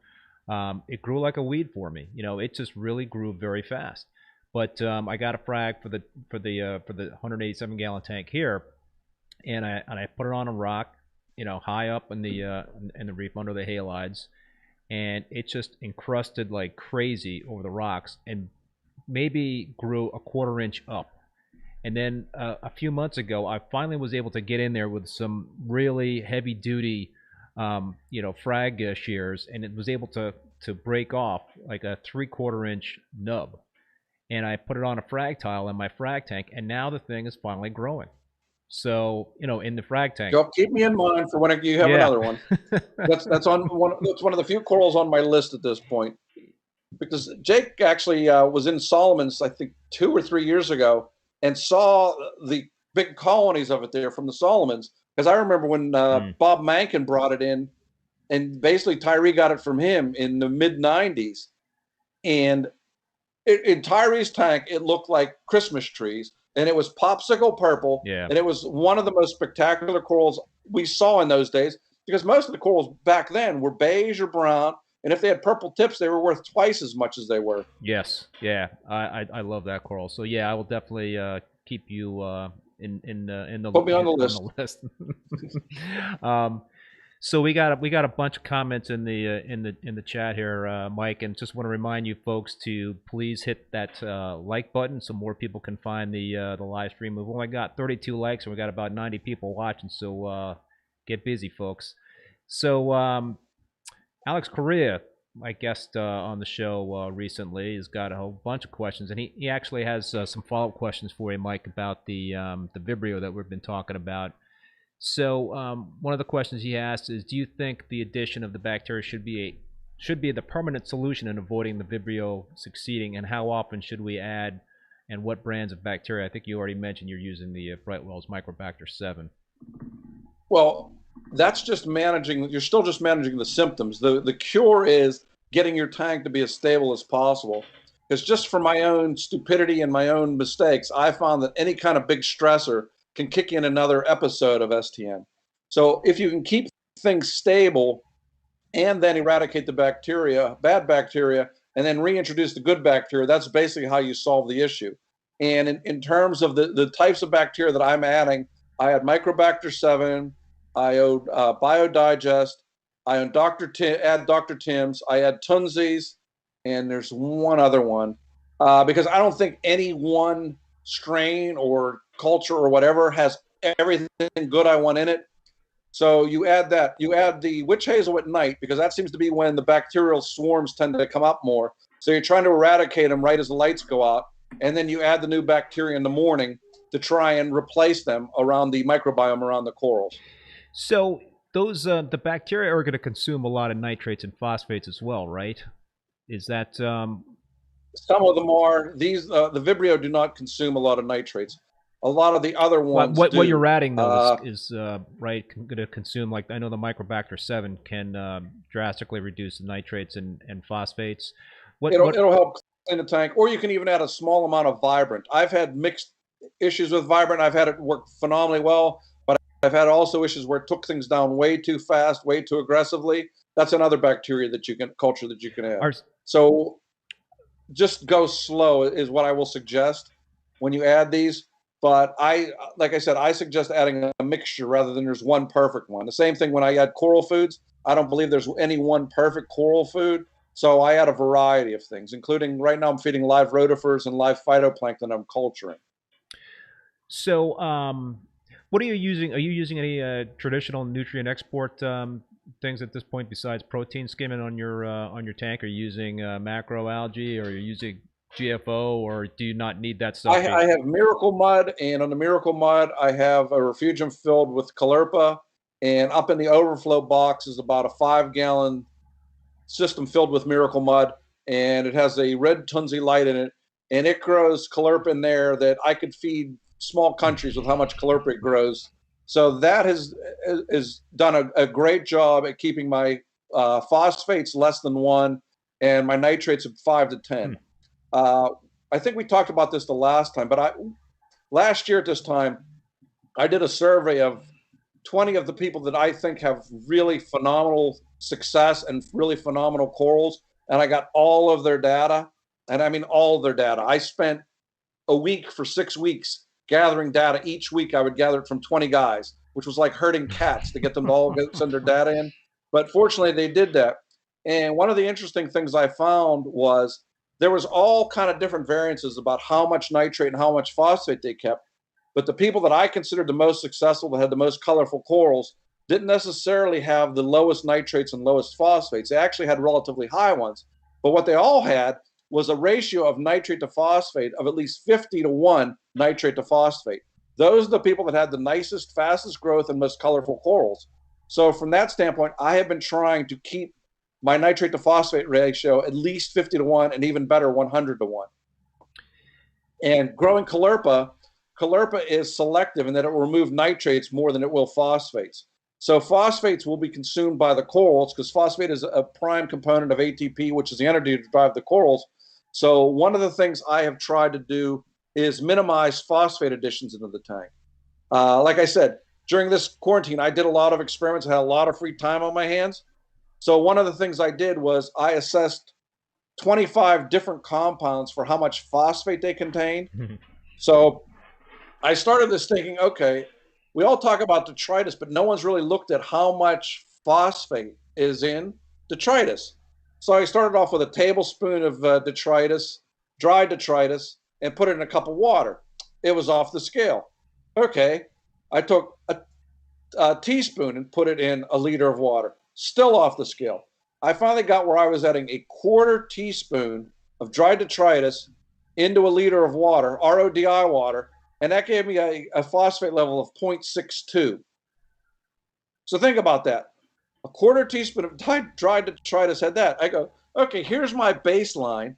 it grew like a weed for me. You know, it just really grew very fast. But I got a frag for the 187-gallon tank here, and I put it on a rock, you know, high up in the reef under the halides, and it just encrusted like crazy over the rocks and maybe grew a 1/4 inch up. And then a few months ago, I finally was able to get in there with some really heavy-duty, you know, frag shears, and it was able to break off like a 3/4 inch nub. And I put it on a frag tile in my frag tank, and now the thing is finally growing. So, you know, in the frag tank.
Don't keep me in mind for when you have another one. That's one of the few corals on my list at this point. Because Jake actually was in Solomon's, I think, 2 or 3 years ago, and saw the big colonies of it there from the Solomons. Because I remember when Bob Mankin brought it in, and basically Tyree got it from him in the mid-90s. And in Tyree's tank, it looked like Christmas trees, and it was popsicle purple, and it was one of the most spectacular corals we saw in those days, because most of the corals back then were beige or brown, and if they had purple tips, they were worth twice as much as they were.
Yes, yeah, I love that coral. So yeah, I will definitely keep you in the
put me on the list.
So we got a bunch of comments in the chat here, Mike, and just want to remind you folks to please hit that like button so more people can find the live stream. We've only got 32 likes and we got about 90 people watching, so get busy, folks. So Alex Correa, my guest on the show recently, has got a whole bunch of questions, and he actually has some follow-up questions for you, Mike, about the Vibrio that we've been talking about. So one of the questions he asked is, do you think the addition of the bacteria should be the permanent solution in avoiding the Vibrio succeeding, and how often should we add, and what brands of bacteria? I think you already mentioned you're using the Brightwell's Microbacter 7.
Well, that's just managing. You're still just managing the symptoms. The cure is getting your tank to be as stable as possible. Because just for my own stupidity and my own mistakes, I found that any kind of big stressor can kick in another episode of STN. So if you can keep things stable and then eradicate the bacteria, bad bacteria, and then reintroduce the good bacteria, that's basically how you solve the issue. And in terms of the types of bacteria that I'm adding, I had Microbacter 7, I own Biodigest, I own Dr. Tim's, I had Tunzi's, and there's one other one. Because I don't think any one strain or culture or whatever has everything good I want in it. So you add that. You add the witch hazel at night, because that seems to be when the bacterial swarms tend to come up more. So you're trying to eradicate them right as the lights go out. And then you add the new bacteria in the morning to try and replace them around the microbiome around the corals.
So those the bacteria are going to consume a lot of nitrates and phosphates as well, right? Is that
some of them are. These the Vibrio do not consume a lot of nitrates. A lot of the other ones
what
do.
you're adding though is right, going to consume, like I know the Microbacter 7 can drastically reduce the nitrates and phosphates.
It'll help clean the tank, or you can even add a small amount of Vibrant. I've had mixed issues with Vibrant. I've had it work phenomenally well, but I've had also issues where it took things down way too fast, way too aggressively. That's another bacteria that you can add. So just go slow is what I will suggest when you add these. But like I said, I suggest adding a mixture rather than there's one perfect one. The same thing when I add coral foods. I don't believe there's any one perfect coral food. So I add a variety of things, including right now I'm feeding live rotifers and live phytoplankton I'm culturing.
So what are you using? Are you using any traditional nutrient export things at this point besides protein skimming on your tank? Are you using macro algae, or are you using GFO, or do you not need that stuff?
I have Miracle Mud, and on the Miracle Mud, I have a refugium filled with Caulerpa, and up in the overflow box is about a 5-gallon system filled with Miracle Mud, and it has a red Tunzi light in it, and it grows Caulerpa in there that I could feed small countries with how much Caulerpa it grows. So that has done a great job at keeping my phosphates less than 1 and my nitrates of 5 to 10. I think we talked about this the last time, but last year at this time, I did a survey of 20 of the people that I think have really phenomenal success and really phenomenal corals, and I got all of their data, and I mean all of their data. I spent a week for 6 weeks gathering data. Each week I would gather it from 20 guys, which was like herding cats to get them to all send their data in. But fortunately, they did that. And one of the interesting things I found was there was all kind of different variances about how much nitrate and how much phosphate they kept. But the people that I considered the most successful, that had the most colorful corals, didn't necessarily have the lowest nitrates and lowest phosphates. They actually had relatively high ones. But what they all had was a ratio of nitrate to phosphate of at least 50 to 1 nitrate to phosphate. Those are the people that had the nicest, fastest growth and most colorful corals. So from that standpoint, I have been trying to keep my nitrate to phosphate ratio at least 50 to 1 and even better 100 to 1. And growing Caulerpa is selective in that it will remove nitrates more than it will phosphates. So phosphates will be consumed by the corals because phosphate is a prime component of ATP, which is the energy to drive the corals. So one of the things I have tried to do is minimize phosphate additions into the tank. Like I said, during this quarantine, I did a lot of experiments. I had a lot of free time on my hands. So one of the things I did was I assessed 25 different compounds for how much phosphate they contain. So I started this thinking, okay, we all talk about detritus, but no one's really looked at how much phosphate is in detritus. So I started off with a tablespoon of detritus, dry detritus, and put it in a cup of water. It was off the scale. Okay, I took a teaspoon and put it in a liter of water. Still off the scale. I finally got where I was adding a 1/4 teaspoon of dry detritus into a liter of water, RODI water, and that gave me a phosphate level of 0.62. So think about that. A 1/4 teaspoon of dry detritus had that. I go, okay, here's my baseline.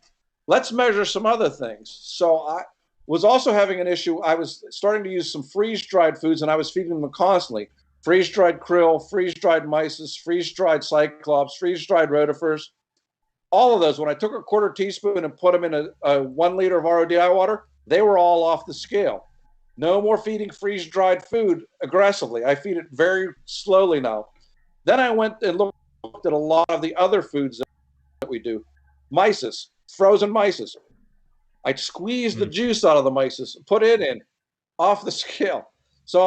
Let's measure some other things. So I was also having an issue. I was starting to use some freeze-dried foods, and I was feeding them constantly. Freeze-dried krill, freeze-dried mysis, freeze-dried cyclops, freeze-dried rotifers. All of those, when I took a 1/4 teaspoon and put them in a 1 liter of RODI water, they were all off the scale. No more feeding freeze-dried food aggressively. I feed it very slowly now. Then I went and looked at a lot of the other foods that we do. Mysis, frozen mysis. I squeezed the juice out of the mysis, put it in, off the scale. So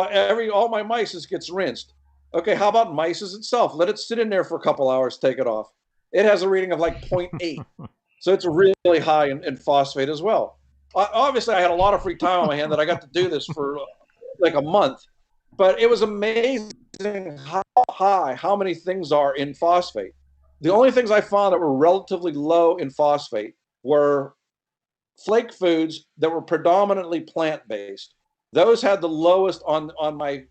all my mysis gets rinsed. Okay, how about mysis itself? Let it sit in there for a couple hours, take it off. It has a reading of like 0.8. So it's really high in phosphate as well. Obviously, I had a lot of free time on my hand that I got to do this for like a month. But it was amazing how many things are in phosphate. The only things I found that were relatively low in phosphate were flake foods that were predominantly plant-based. Those had the lowest on my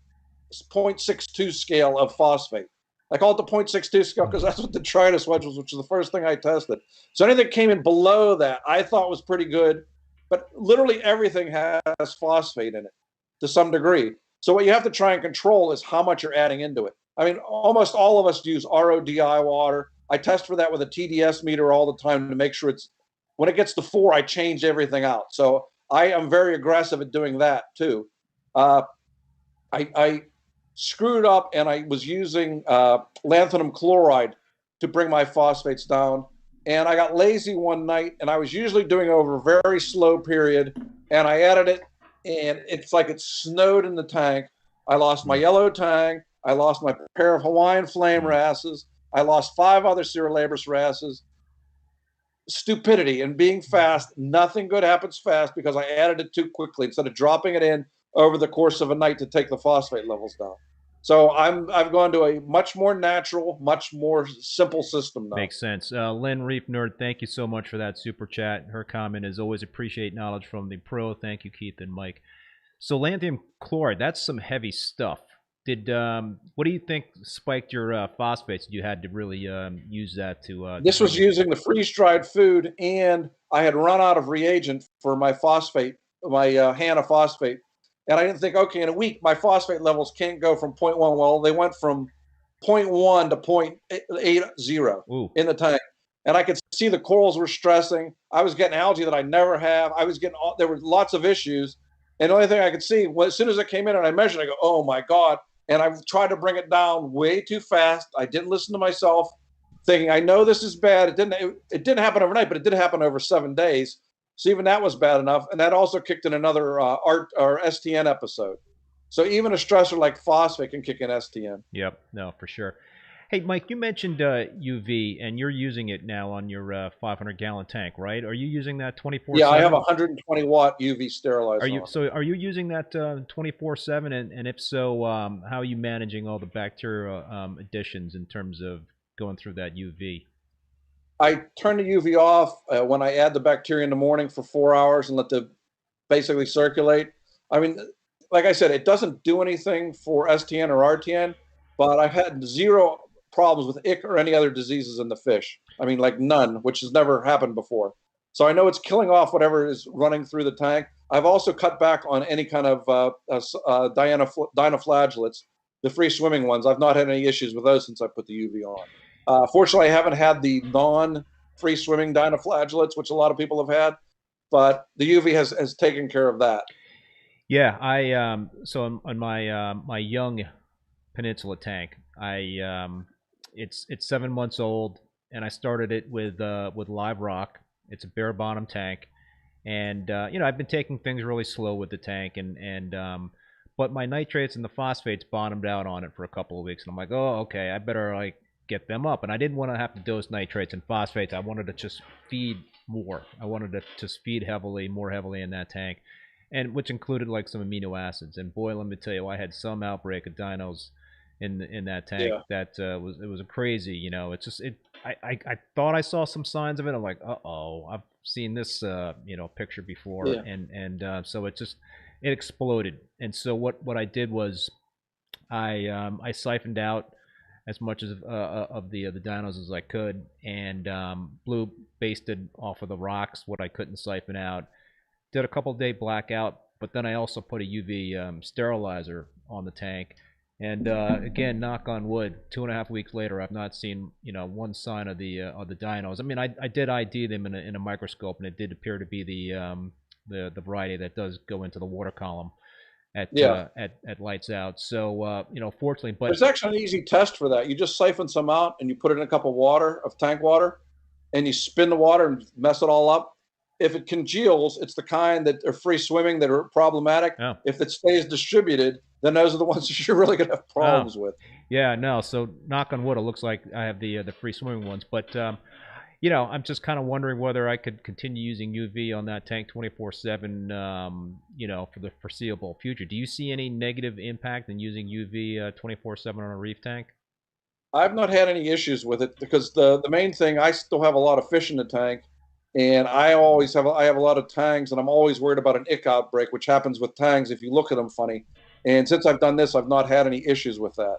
0.62 scale of phosphate. I call it the 0.62 scale because that's what the detritus was, which was the first thing I tested. So anything that came in below that I thought was pretty good, but literally everything has phosphate in it to some degree. So what you have to try and control is how much you're adding into it. I mean, almost all of us use RODI water. I test for that with a TDS meter all the time to make sure it's when it gets to 4, I change everything out. So I am very aggressive at doing that too. I screwed up and I was using lanthanum chloride to bring my phosphates down. And I got lazy one night, and I was usually doing it over a very slow period, and I added it, and it's like it snowed in the tank. I lost my yellow tang. I lost my pair of Hawaiian flame wrasses. I lost 5 other Cerulabris wrasses. Stupidity and being fast. Nothing good happens fast because I added it too quickly instead of dropping it in over the course of a night to take the phosphate levels down. So I've gone to a much more natural, much more simple system now.
Makes sense. Lynn Reef Nerd, thank you so much for that super chat. Her comment is always appreciate knowledge from the pro. Thank you, Keith and Mike. So lanthanum chloride, that's some heavy stuff. Did what do you think spiked your phosphates? You had to really use that to.
This was using the freeze-dried food, and I had run out of reagent for my phosphate, my Hanna phosphate. And I didn't think, okay, in a week, my phosphate levels can't go from 0.1. Well, they went from 0.1 to 0.80 in the tank. And I could see the corals were stressing. I was getting algae that I never have. I was getting, there were lots of issues. And the only thing I could see was as soon as it came in and I measured, I go, oh my God. And I tried to bring it down way too fast. I didn't listen to myself, thinking, I know this is bad. It didn't happen overnight, but it did happen over 7 days. So even that was bad enough. And that also kicked in another ART or STN episode. So even a stressor like phosphate can kick in STN.
Yep, no, for sure. Hey, Mike, you mentioned UV, and you're using it now on your 500-gallon tank, right? Are you using that 24/7?
Yeah, I have a 120-watt UV sterilizer.
Are you using that 24/7? And if so, how are you managing all the bacterial additions in terms of going through that UV?
I turn the UV off when I add the bacteria in the morning for 4 hours and let them basically circulate. I mean, like I said, it doesn't do anything for STN or RTN, but I've had 0 problems with ick or any other diseases in the fish. I mean, like none, which has never happened before. So I know it's killing off whatever is running through the tank. I've also cut back on any kind of dinoflagellates, the free swimming ones. I've not had any issues with those since I put the UV on. Fortunately, I haven't had the non-free swimming dinoflagellates, which a lot of people have had, but the UV has taken care of that.
Yeah, I so on my my young Peninsula tank, it's 7 months old, and I started it with live rock. It's a bare bottom tank, and you know, I've been taking things really slow with the tank, but my nitrates and the phosphates bottomed out on it for a couple of weeks, and I'm like, oh, okay, I better like get them up. And I didn't want to have to dose nitrates and phosphates. I wanted to just feed more. I wanted to just feed more heavily in that tank, and which included like some amino acids. And boy, let me tell you, I had some outbreak of dinos in that tank. Yeah. That it was crazy. You know, it's just I thought I saw some signs of it. I'm like, uh-oh, I've seen this you know, picture before. Yeah. And so it exploded. And so what I did was I siphoned out as much of the dinos as I could, and blue basted off of the rocks what I couldn't siphon out. Did a couple-day blackout, but then I also put a UV sterilizer on the tank. And again, knock on wood, 2.5 weeks later, I've not seen, you know, one sign of the dinos. I mean, I did ID them in a microscope, and it did appear to be the variety that does go into the water column at lights out. So you know, fortunately, but
there's actually an easy test for that. You just siphon some out and you put it in a cup of tank water, and you spin the water and mess it all up. If it congeals, it's the kind that are free swimming that are problematic. Oh. If it stays distributed, then those are the ones that you're really going to have problems with.
Yeah, no. So knock on wood, it looks like I have the free swimming ones, but you know, I'm just kind of wondering whether I could continue using UV on that tank 24/7, you know, for the foreseeable future. Do you see any negative impact in using UV 24/7 on a reef tank?
I've not had any issues with it because the main thing, I still have a lot of fish in the tank, and I have a lot of tangs, and I'm always worried about an ick outbreak, which happens with tangs if you look at them funny. And since I've done this, I've not had any issues with that.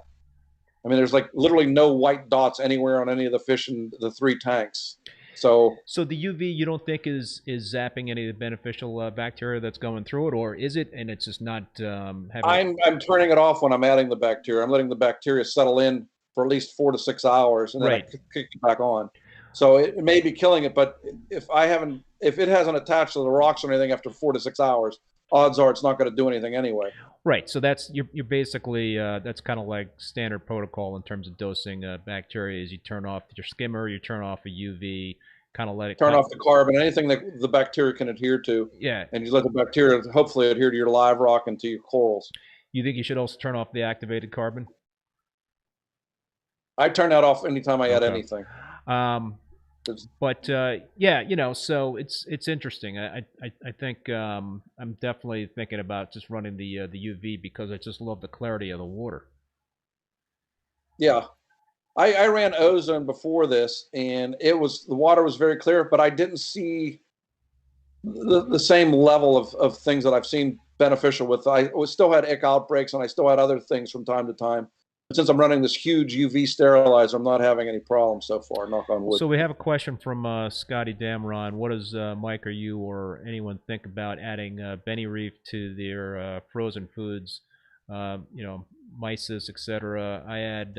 I mean, there's like literally no white dots anywhere on any of the fish in the 3 tanks. So
the UV, you don't think is zapping any of the beneficial bacteria that's going through it, or is it? And it's just not having.
I'm turning it off when I'm adding the bacteria. I'm letting the bacteria settle in for at least 4 to 6 hours, and then I kick it back on. So it may be killing it, but if it hasn't attached to the rocks or anything after 4 to 6 hours, odds are it's not going to do anything anyway.
Right. So that's you're basically that's kind of like standard protocol in terms of dosing bacteria. Is you turn off your skimmer, you turn off a UV, kind of let it
turn off the carbon, anything that the bacteria can adhere to.
Yeah.
And you let the bacteria hopefully adhere to your live rock and to your corals.
You think you should also turn off the activated carbon?
I turn that off anytime I add anything.
But yeah, you know, so it's interesting. I think I'm definitely thinking about just running the UV because I just love the clarity of the water.
Yeah, I ran ozone before this, and the water was very clear, but I didn't see the same level of things that I've seen beneficial with. I still had ick outbreaks, and I still had other things from time to time. But since I'm running this huge UV sterilizer, I'm not having any problems so far, knock on wood.
So we have a question from Scotty Damron. What does Mike or you or anyone think about adding Benny Reef to their frozen foods, you know, mysis, etc.? I add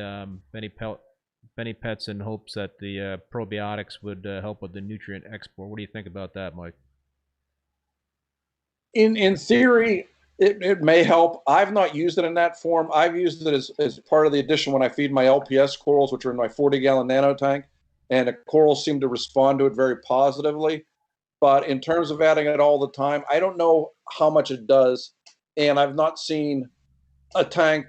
Benny Pets in hopes that the probiotics would help with the nutrient export. What do you think about that, Mike?
In theory, it may help. I've not used it in that form. I've used it as part of the addition when I feed my LPS corals, which are in my 40-gallon nano tank, and the corals seem to respond to it very positively. But in terms of adding it all the time, I don't know how much it does, and I've not seen a tank,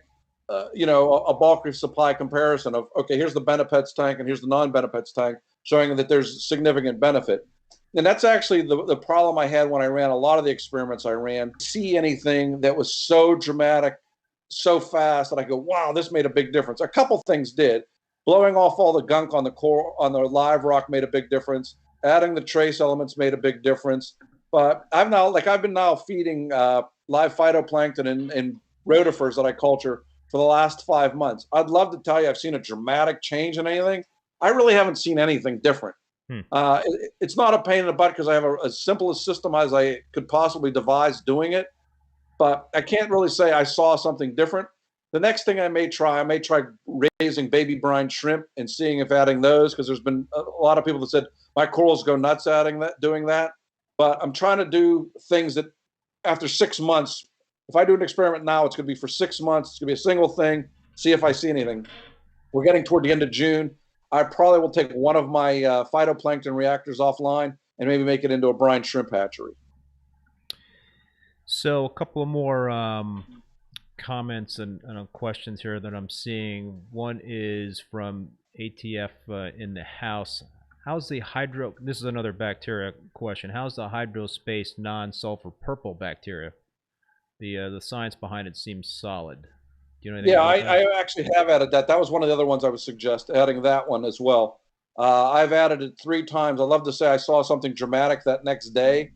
you know, a bulk reef supply comparison of, okay, here's the Benepets tank and here's the non-Benepets tank, showing that there's significant benefit. And that's actually the problem I had when I ran a lot of the experiments I ran. See anything that was so dramatic, so fast that I go, wow, this made a big difference. A couple things did. Blowing off all the gunk on the core on the live rock made a big difference. Adding the trace elements made a big difference. But I've been now feeding live phytoplankton and rotifers that I culture for the last 5 months. I'd love to tell you I've seen a dramatic change in anything. I really haven't seen anything different. It's not a pain in the butt because I have as simple a system as I could possibly devise doing it, but I can't really say I saw something different. The next thing I may try raising baby brine shrimp and seeing if adding those, because there's been a lot of people that said my corals go nuts doing that. But I'm trying to do things that after 6 months, if I do an experiment now, it's going to be for 6 months. It's going to be a single thing, see if I see anything. We're getting toward the end of June. I probably will take one of my phytoplankton reactors offline and maybe make it into a brine shrimp hatchery.
So a couple of more comments and questions here that I'm seeing. One is from ATF in the house. How's the hydro? This is another bacteria question. How's the hydrospace non-sulfur purple bacteria? The science behind it seems solid. Do you know anything about that?
I actually have added that. That was one of the other ones I would suggest, adding that one as well. I've added it 3 times. I'd love to say I saw something dramatic that next day,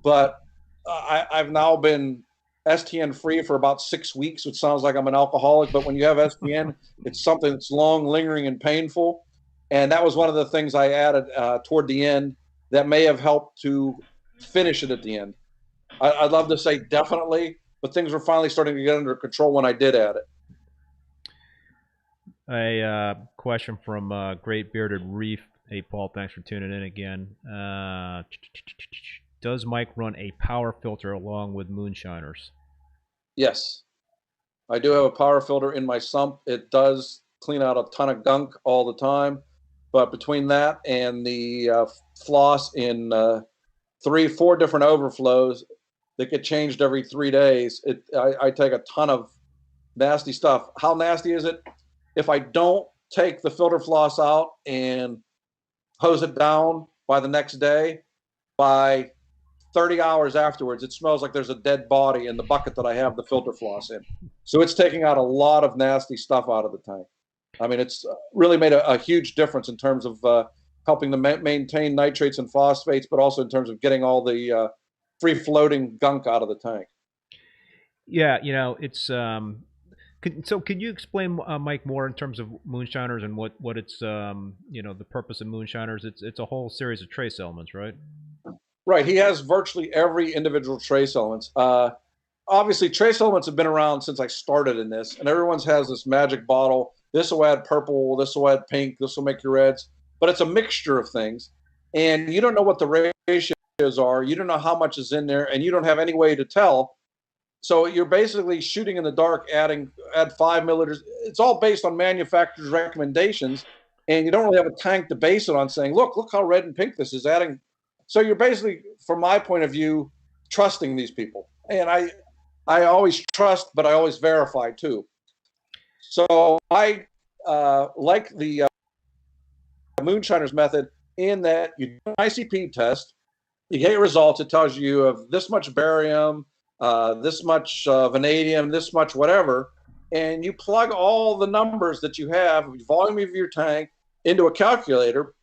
but I've now been STN free for about 6 weeks, which sounds like I'm an alcoholic, but when you have STN, it's something that's long, lingering, and painful. And that was one of the things I added toward the end that may have helped to finish it at the end. I'd love to say definitely, but things were finally starting to get under control when I did add it.
A question from Great Bearded Reef. Hey, Paul, thanks for tuning in again. Does Mike run a power filter along with moonshiners?
Yes. I do have a power filter in my sump. It does clean out a ton of gunk all the time. But between that and the floss in 3-4 different overflows that get changed every 3 days, I take a ton of nasty stuff. How nasty is it? If I don't take the filter floss out and hose it down by the next day, by 30 hours afterwards, it smells like there's a dead body in the bucket that I have the filter floss in. So it's taking out a lot of nasty stuff out of the tank. I mean, it's really made a huge difference in terms of helping to maintain nitrates and phosphates, but also in terms of getting all the free-floating gunk out of the tank.
Yeah, you know, it's so could you explain, Mike, more in terms of moonshiners and what it's you know, the purpose of moonshiners? It's a whole series of trace elements, right?
Right. He has virtually every individual trace elements. Obviously, trace elements have been around since I started in this, and everyone's has this magic bottle. This will add purple, this will add pink, this will make your reds. but it's a mixture of things. And you don't know what the ratios are. You don't know how much is in there, and you don't have any way to tell. So you're basically shooting in the dark, add 5 milliliters. It's all based on manufacturer's recommendations, and you don't really have a tank to base it on, saying, look how red and pink this is adding. So you're basically, from my point of view, trusting these people. And I always trust, but I always verify too. So I like the moonshiner's method in that you do an ICP test, you get your results, it tells you of this much barium, this much vanadium, this much whatever, and you plug all the numbers that you have, volume of your tank, into a calculator,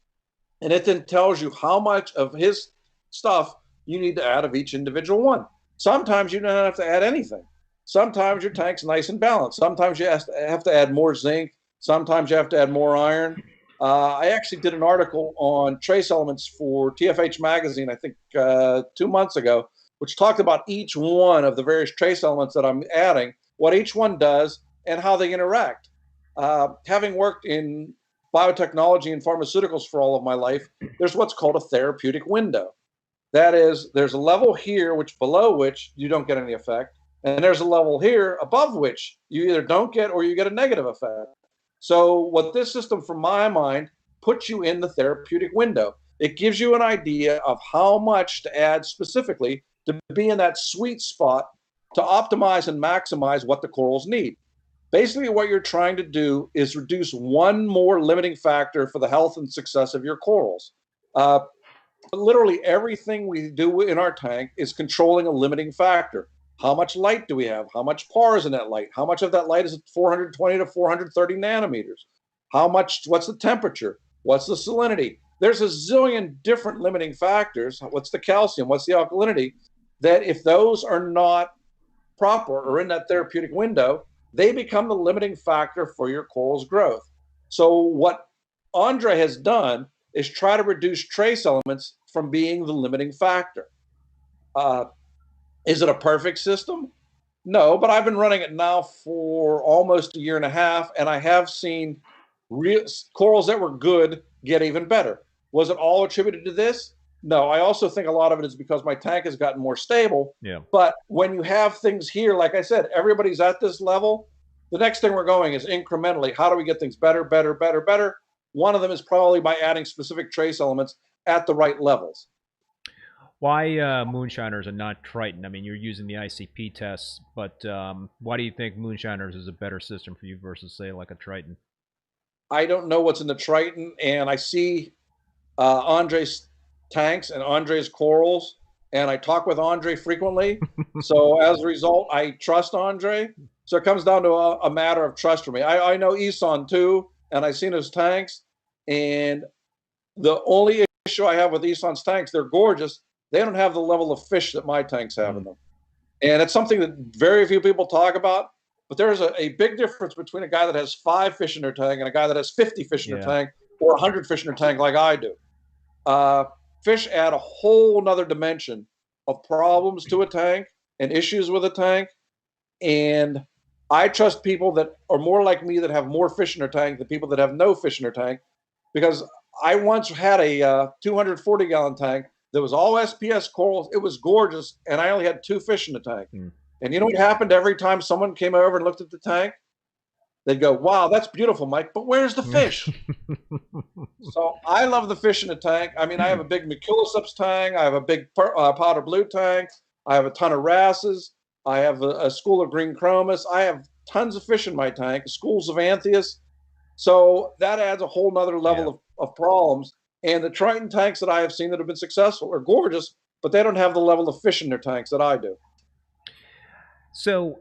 and it then tells you how much of his stuff you need to add of each individual one. Sometimes you don't have to add anything. Sometimes your tank's nice and balanced. Sometimes you have to add more zinc. Sometimes you have to add more iron. I actually did an article on trace elements for TFH magazine, I think 2 months ago, which talked about each one of the various trace elements that I'm adding, what each one does, and how they interact. Having worked in biotechnology and pharmaceuticals for all of my life, there's what's called a therapeutic window. That is, there's a level here below which you don't get any effect, and there's a level here above which you either don't get or you get a negative effect. So what this system, from my mind, puts you in the therapeutic window. It gives you an idea of how much to add specifically to be in that sweet spot to optimize and maximize what the corals need. Basically, what you're trying to do is reduce one more limiting factor for the health and success of your corals. Literally everything we do in our tank is controlling a limiting factor. How much light do we have? How much PAR is in that light? How much of that light is at 420 to 430 nanometers? What's the temperature? What's the salinity? There's a zillion different limiting factors. What's the calcium? What's the alkalinity? That if those are not proper or in that therapeutic window, they become the limiting factor for your coral's growth. So what Andre has done is try to reduce trace elements from being the limiting factor. Is it a perfect system? No, but I've been running it now for almost a year and a half, and I have seen corals that were good get even better. Was it all attributed to this? No, I also think a lot of it is because my tank has gotten more stable.
Yeah.
But when you have things here, like I said, everybody's at this level. The next thing we're going is incrementally. How do we get things better, better, better, better? One of them is probably by adding specific trace elements at the right levels.
Why moonshiners and not Triton? I mean, you're using the ICP tests, but why do you think moonshiners is a better system for you versus, say, like a Triton?
I don't know what's in the Triton, and I see Andre's tanks and Andre's corals, and I talk with Andre frequently. So as a result, I trust Andre. So it comes down to a matter of trust for me. I know Isan too, and I've seen his tanks, and the only issue I have with Isan's tanks, they're gorgeous. They don't have the level of fish that my tanks have in them. And it's something that very few people talk about, but there's a big difference between a guy that has 5 fish in their tank and a guy that has 50 fish in their tank or 100 fish in their tank like I do. Fish add a whole nother dimension of problems to a tank and issues with a tank. And I trust people that are more like me that have more fish in their tank than people that have no fish in their tank, because I once had a 240-gallon tank that was all SPS corals. It was gorgeous, and I only had 2 fish in the tank. And you know what happened every time someone came over and looked at the tank? They'd go, wow, that's beautiful, Mike, but where's the fish? So I love the fish in the tank. I mean, I have a big Maculiceps tank. I have a big powder blue tank. I have a ton of wrasses. I have a school of green chromis. I have tons of fish in my tank, schools of Anthias. So that adds a whole nother level of problems. And the Triton tanks that I have seen that have been successful are gorgeous, but they don't have the level of fish in their tanks that I do.
So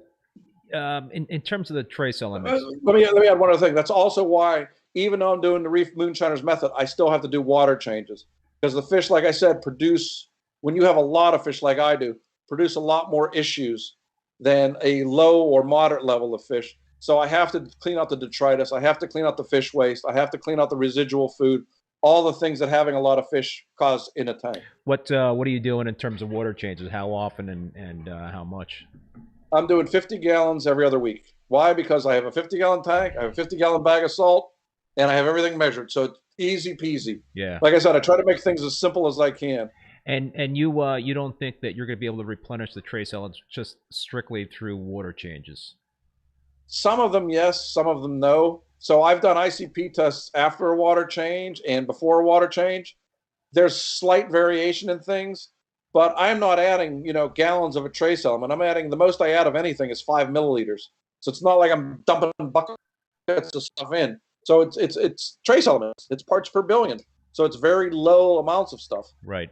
in terms of the trace elements,
let me add one other thing. That's also why, even though I'm doing the Reef Moonshiners method, I still have to do water changes, because the fish, like I said, produce, when you have a lot of fish like I do, produce a lot more issues than a low or moderate level of fish. So I have to clean out the detritus. I have to clean out the fish waste. I have to clean out the residual food, all the things that having a lot of fish cause in a tank.
What are you doing in terms of water changes? How often and how much?
I'm doing 50 gallons every other week. Why? Because I have a 50-gallon tank, I have a 50-gallon bag of salt, and I have everything measured. So Easy peasy.
Yeah.
Like I said, I try to make things as simple as I can.
And you don't think that you're going to be able to replenish the trace elements just strictly through water changes?
Some of them, yes. Some of them, no. So I've done ICP tests after a water change and before a water change. There's slight variation in things, but I'm not adding, gallons of a trace element. I'm adding, the most I add of anything is 5 milliliters. So it's not like I'm dumping buckets of stuff in. So it's trace elements. It's parts per billion. So it's very low amounts of stuff.
Right.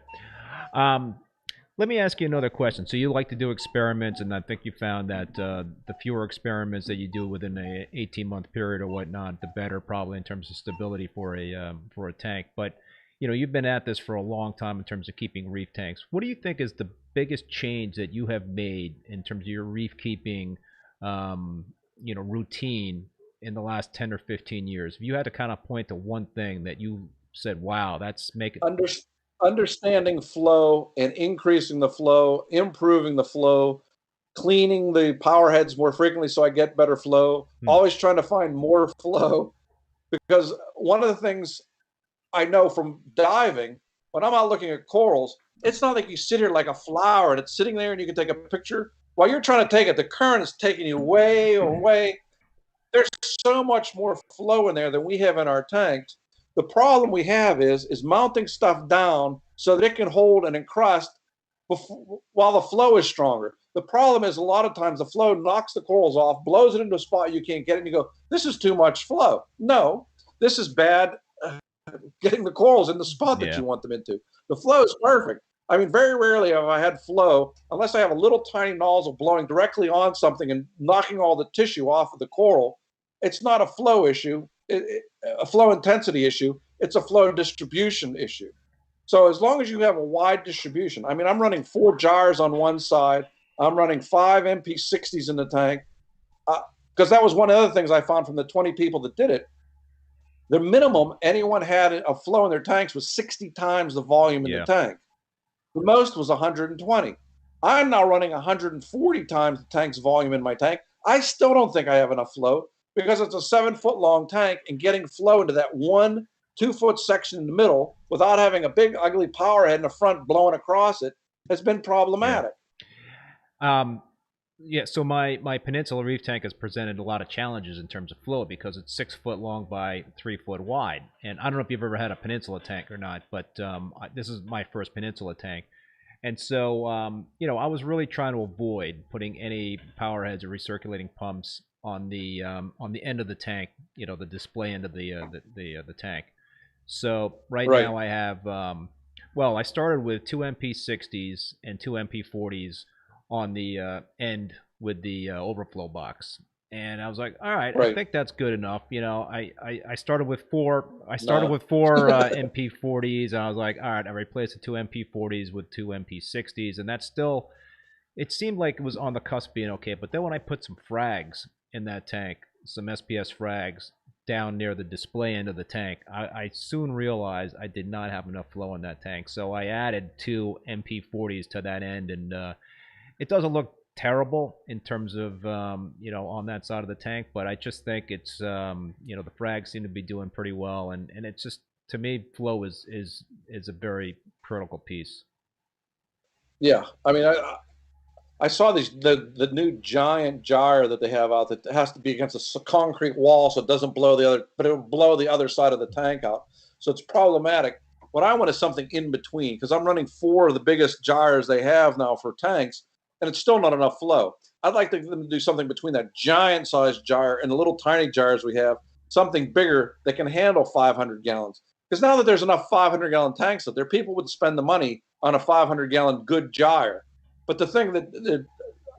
Let me ask you another question. So you like to do experiments, and I think you found that the fewer experiments that you do within a 18-month period or whatnot, the better, probably in terms of stability for a tank. But you've been at this for a long time in terms of keeping reef tanks. What do you think is the biggest change that you have made in terms of your reef keeping, routine in the last 10 or 15 years? If you had to kind of point to one thing that you said, wow, that's making
Understanding flow and increasing the flow, improving the flow, cleaning the power heads more frequently so I get better flow, always trying to find more flow. Because one of the things I know from diving, when I'm out looking at corals, it's not like you sit here like a flower and it's sitting there and you can take a picture. While you're trying to take it, the current is taking you way away. There's so much more flow in there than we have in our tanks. The problem we have is mounting stuff down so that it can hold and encrust while the flow is stronger. The problem is a lot of times the flow knocks the corals off, blows it into a spot you can't get it, and you go, this is too much flow. No, this is bad getting the corals in the spot that you want them into. The flow is perfect. I mean, very rarely have I had flow, unless I have a little tiny nozzle blowing directly on something and knocking all the tissue off of the coral. It's not a flow issue, a flow intensity issue. It's a flow distribution issue. So as long as you have a wide distribution, I mean, I'm running 4 gyres on one side. I'm running 5 MP60s in the tank. Because that was one of the other things I found from the 20 people that did it. The minimum anyone had a flow in their tanks was 60 times the volume in the tank. The most was 120. I'm now running 140 times the tank's volume in my tank. I still don't think I have enough flow because it's a 7-foot long tank, and getting flow into that 1 2-foot section in the middle without having a big ugly power head in the front blowing across it has been problematic.
So my Peninsula Reef tank has presented a lot of challenges in terms of flow because it's 6 foot long by 3 foot wide. And I don't know if you've ever had a Peninsula tank or not, but this is my first Peninsula tank. And so, I was really trying to avoid putting any power heads or recirculating pumps on the end of the tank, the display end of the tank. So right now I have, I started with 2 MP60s and 2 MP40s on the end with the overflow box, and I was like, all right, I think that's good enough. I started with 4. I started with 4 MP40s, and I was like, all right, I replaced the 2 MP40s with 2 MP60s, and that's still. It seemed like it was on the cusp of being okay, but then when I put some frags in that tank, some SPS frags down near the display end of the tank, I soon realized I did not have enough flow in that tank, so I added 2 MP40s to that end, and it doesn't look terrible in terms of on that side of the tank, but I just think it's the frags seem to be doing pretty well, and it's just, to me, flow is a very critical piece.
Yeah, I mean, I saw the new giant gyre that they have out that has to be against a concrete wall so it doesn't blow the other, but it will blow the other side of the tank out. So it's problematic. What I want is something in between, because I'm running 4 of the biggest gyres they have now for tanks, and it's still not enough flow. I'd like them to do something between that giant sized gyre and the little tiny gyres we have, something bigger that can handle 500 gallons. Because now that there's enough 500-gallon tanks out there, people would spend the money on a 500-gallon good gyre. But the thing that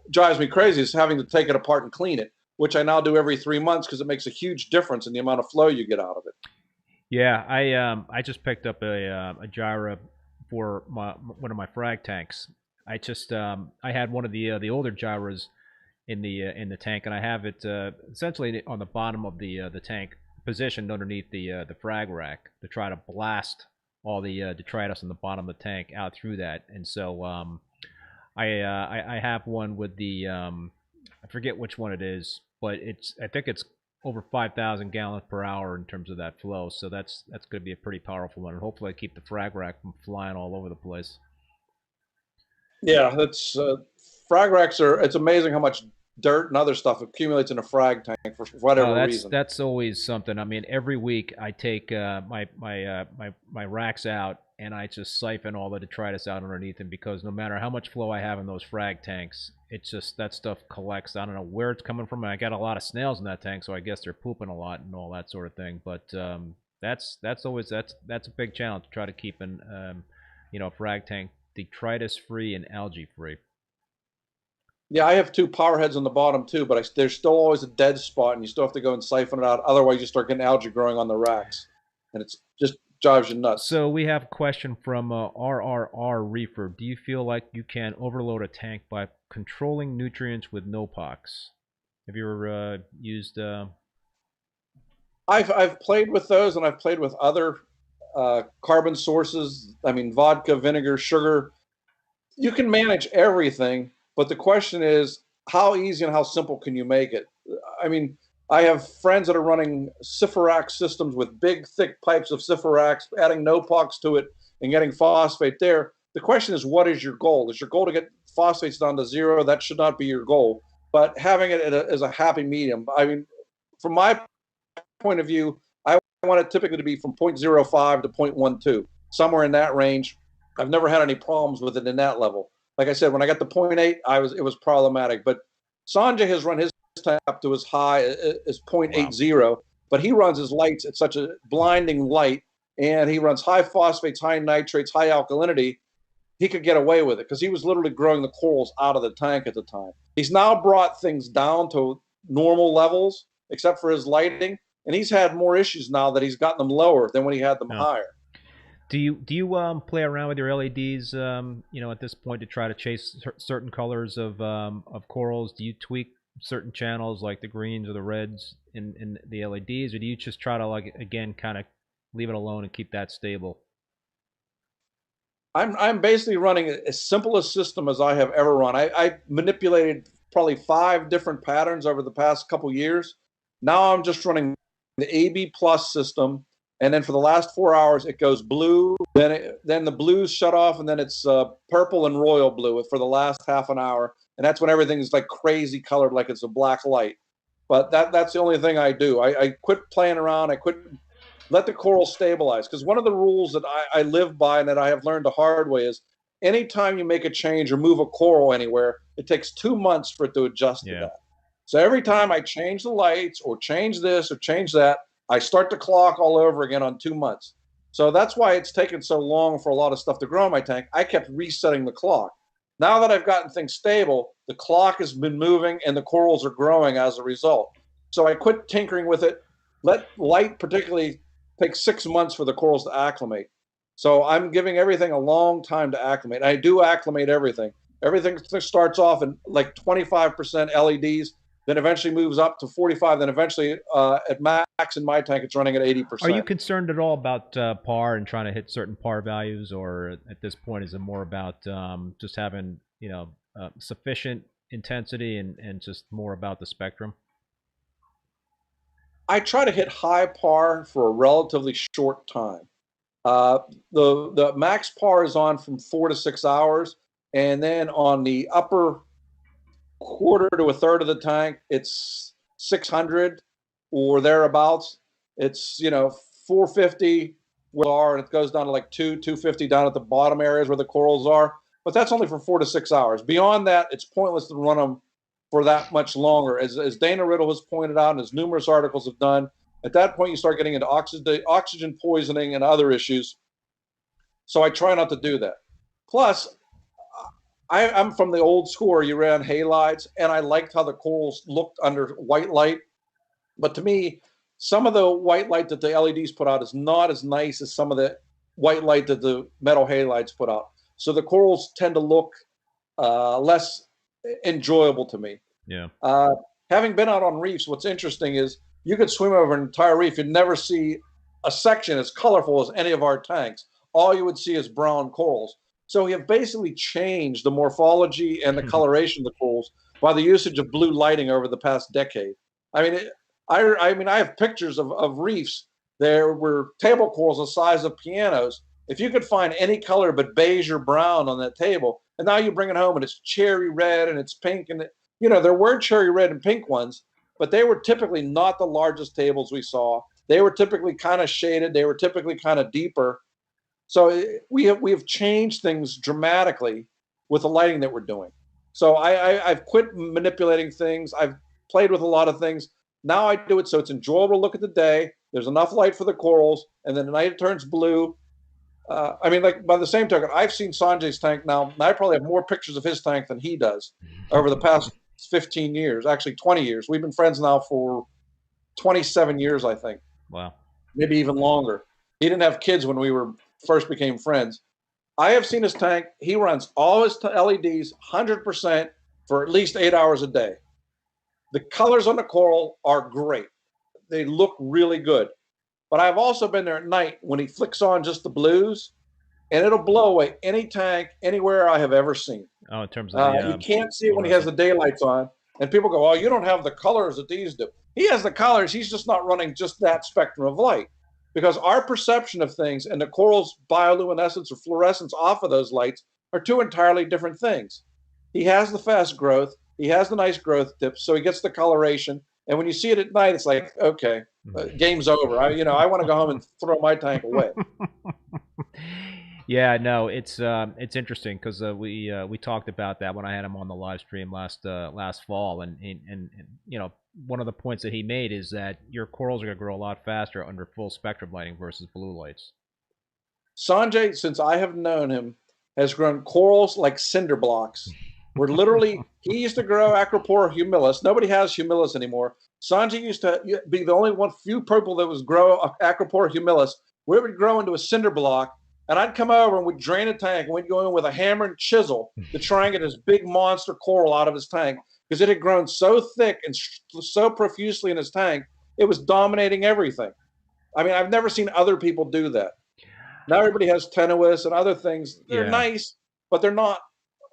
drives me crazy is having to take it apart and clean it, which I now do every 3 months because it makes a huge difference in the amount of flow you get out of it.
Yeah, I just picked up a gyro for one of my frag tanks. I just I had one of the older gyros in the tank, and I have it essentially on the bottom of the tank, positioned underneath the frag rack to try to blast all the detritus in the bottom of the tank out through that. And so I have one with the I forget which one it is, but I think it's over 5,000 gallons per hour in terms of that flow. So that's going to be a pretty powerful one. And hopefully I keep the frag rack from flying all over the place.
Yeah, that's frag racks are. It's amazing how much dirt and other stuff accumulates in a frag tank for whatever reason.
That's always something. I mean, every week I take my racks out and I just siphon all the detritus out underneath them, because no matter how much flow I have in those frag tanks, it's just that stuff collects. I don't know where it's coming from. I got a lot of snails in that tank, so I guess they're pooping a lot and all that sort of thing. But that's always a big challenge to try to keep an frag tank detritus free and algae free.
Yeah, I have 2 power heads on the bottom too, but there's still always a dead spot, and you still have to go and siphon it out. Otherwise, you start getting algae growing on the racks, and it's just drives you nuts.
So we have a question from RRR Reefer. Do you feel like you can overload a tank by controlling nutrients with no pox? Have you ever used?
I've played with those, and I've played with other carbon sources. I mean, vodka, vinegar, sugar. You can manage everything. But the question is, how easy and how simple can you make it? I mean, I have friends that are running Syforax systems with big, thick pipes of Syforax, adding no-pox to it and getting phosphate there. The question is, what is your goal? Is your goal to get phosphates down to 0? That should not be your goal. But having it as a happy medium. I mean, from my point of view, I want it typically to be from 0.05 to 0.12, somewhere in that range. I've never had any problems with it in that level. Like I said, when I got to 0.8, it was problematic. But Sanjay has run his tank up to as high as 0.80, wow. But he runs his lights at such a blinding light, and he runs high phosphates, high nitrates, high alkalinity. He could get away with it because he was literally growing the corals out of the tank at the time. He's now brought things down to normal levels, except for his lighting, and he's had more issues now that he's gotten them lower than when he had them higher.
Do you play around with your LEDs, at this point, to try to chase certain colors of corals? Do you tweak certain channels like the greens or the reds in the LEDs, or do you just try to, like, again, kind of leave it alone and keep that stable?
I'm basically running as simple a system as I have ever run. I manipulated probably 5 different patterns over the past couple years. Now I'm just running the AB plus system. And then for the last 4 hours, it goes blue. Then the blues shut off, and then it's purple and royal blue for the last half an hour. And that's when everything's like crazy colored, like it's a black light. But that's the only thing I do. I quit playing around. I quit, let the coral stabilize. Because one of the rules that I live by and that I have learned the hard way is anytime you make a change or move a coral anywhere, it takes 2 months for it to adjust to that. So every time I change the lights or change this or change that, I start the clock all over again on 2 months. So that's why it's taken so long for a lot of stuff to grow in my tank. I kept resetting the clock. Now that I've gotten things stable, the clock has been moving and the corals are growing as a result. So I quit tinkering with it. Let light particularly take 6 months for the corals to acclimate. So I'm giving everything a long time to acclimate. I do acclimate everything. Everything starts off in like 25% LEDs, then eventually moves up to 45, then eventually at max in my tank, it's running at 80%.
Are you concerned at all about par and trying to hit certain par values, or at this point is it more about just having sufficient intensity and just more about the spectrum?
I try to hit high par for a relatively short time. The max par is on from 4 to 6 hours, and then on the upper quarter to a third of the tank, it's 600 or thereabouts. It's 450 and it goes down to like 250 down at the bottom areas where the corals are. But that's only for 4 to 6 hours. Beyond that, it's pointless to run them for that much longer. As Dana Riddle has pointed out, and as numerous articles have done, at that point you start getting into oxygen poisoning and other issues. So I try not to do that. Plus, I'm from the old school where you ran halides, and I liked how the corals looked under white light. But to me, some of the white light that the LEDs put out is not as nice as some of the white light that the metal halides put out. So the corals tend to look less enjoyable to me.
Yeah.
Having been out on reefs, what's interesting is you could swim over an entire reef. You'd never see a section as colorful as any of our tanks. All you would see is brown corals. So we have basically changed the morphology and the coloration of the corals by the usage of blue lighting over the past decade. I mean, I mean, I have pictures of reefs. There were table corals the size of pianos. If you could find any color but beige or brown on that table, and now you bring it home and it's cherry red and it's pink, and there were cherry red and pink ones, but they were typically not the largest tables we saw. They were typically kind of shaded. They were typically kind of deeper. So we have changed things dramatically with the lighting that we're doing. So I've quit manipulating things. I've played with a lot of things. Now I do it so it's enjoyable to look at the day. There's enough light for the corals, and then at night it turns blue. I mean, like, by the same token, I've seen Sanjay's tank now, and I probably have more pictures of his tank than he does over the past 15 years, actually 20 years. We've been friends now for 27 years, I think.
Wow.
Maybe even longer. He didn't have kids when we first became friends. I have seen his tank. He runs all his LEDs 100% for at least 8 hours a day. The colors on the coral are great. They look really good. But I've also been there at night when he flicks on just the blues, and it'll blow away any tank anywhere I have ever seen.
Oh, in terms of
you can't see it when he has the daylights on, and people go, "Oh, you don't have the colors that these do." He has the colors. He's just not running just that spectrum of light, because our perception of things and the coral's bioluminescence or fluorescence off of those lights are two entirely different things. He has the fast growth. He has the nice growth tips, so he gets the coloration. And when you see it at night, it's like, okay, game's over. I want to go home and throw my tank away.
Yeah, no, it's interesting because we talked about that when I had him on the live stream last fall, and one of the points that he made is that your corals are going to grow a lot faster under full spectrum lighting versus blue lights.
Sanjay, since I have known him, has grown corals like cinder blocks. We're literally, he used to grow Acropora humilis. Nobody has humilis anymore. Sanjay used to be the only few people that was grow Acropora humilis. We would grow into a cinder block, and I'd come over and we'd drain a tank, and we'd go in with a hammer and chisel to try and get this big monster coral out of his tank, because it had grown so thick and so profusely in his tank, it was dominating everything. I mean, I've never seen other people do that. Now everybody has tenuous and other things. They're nice, but they're not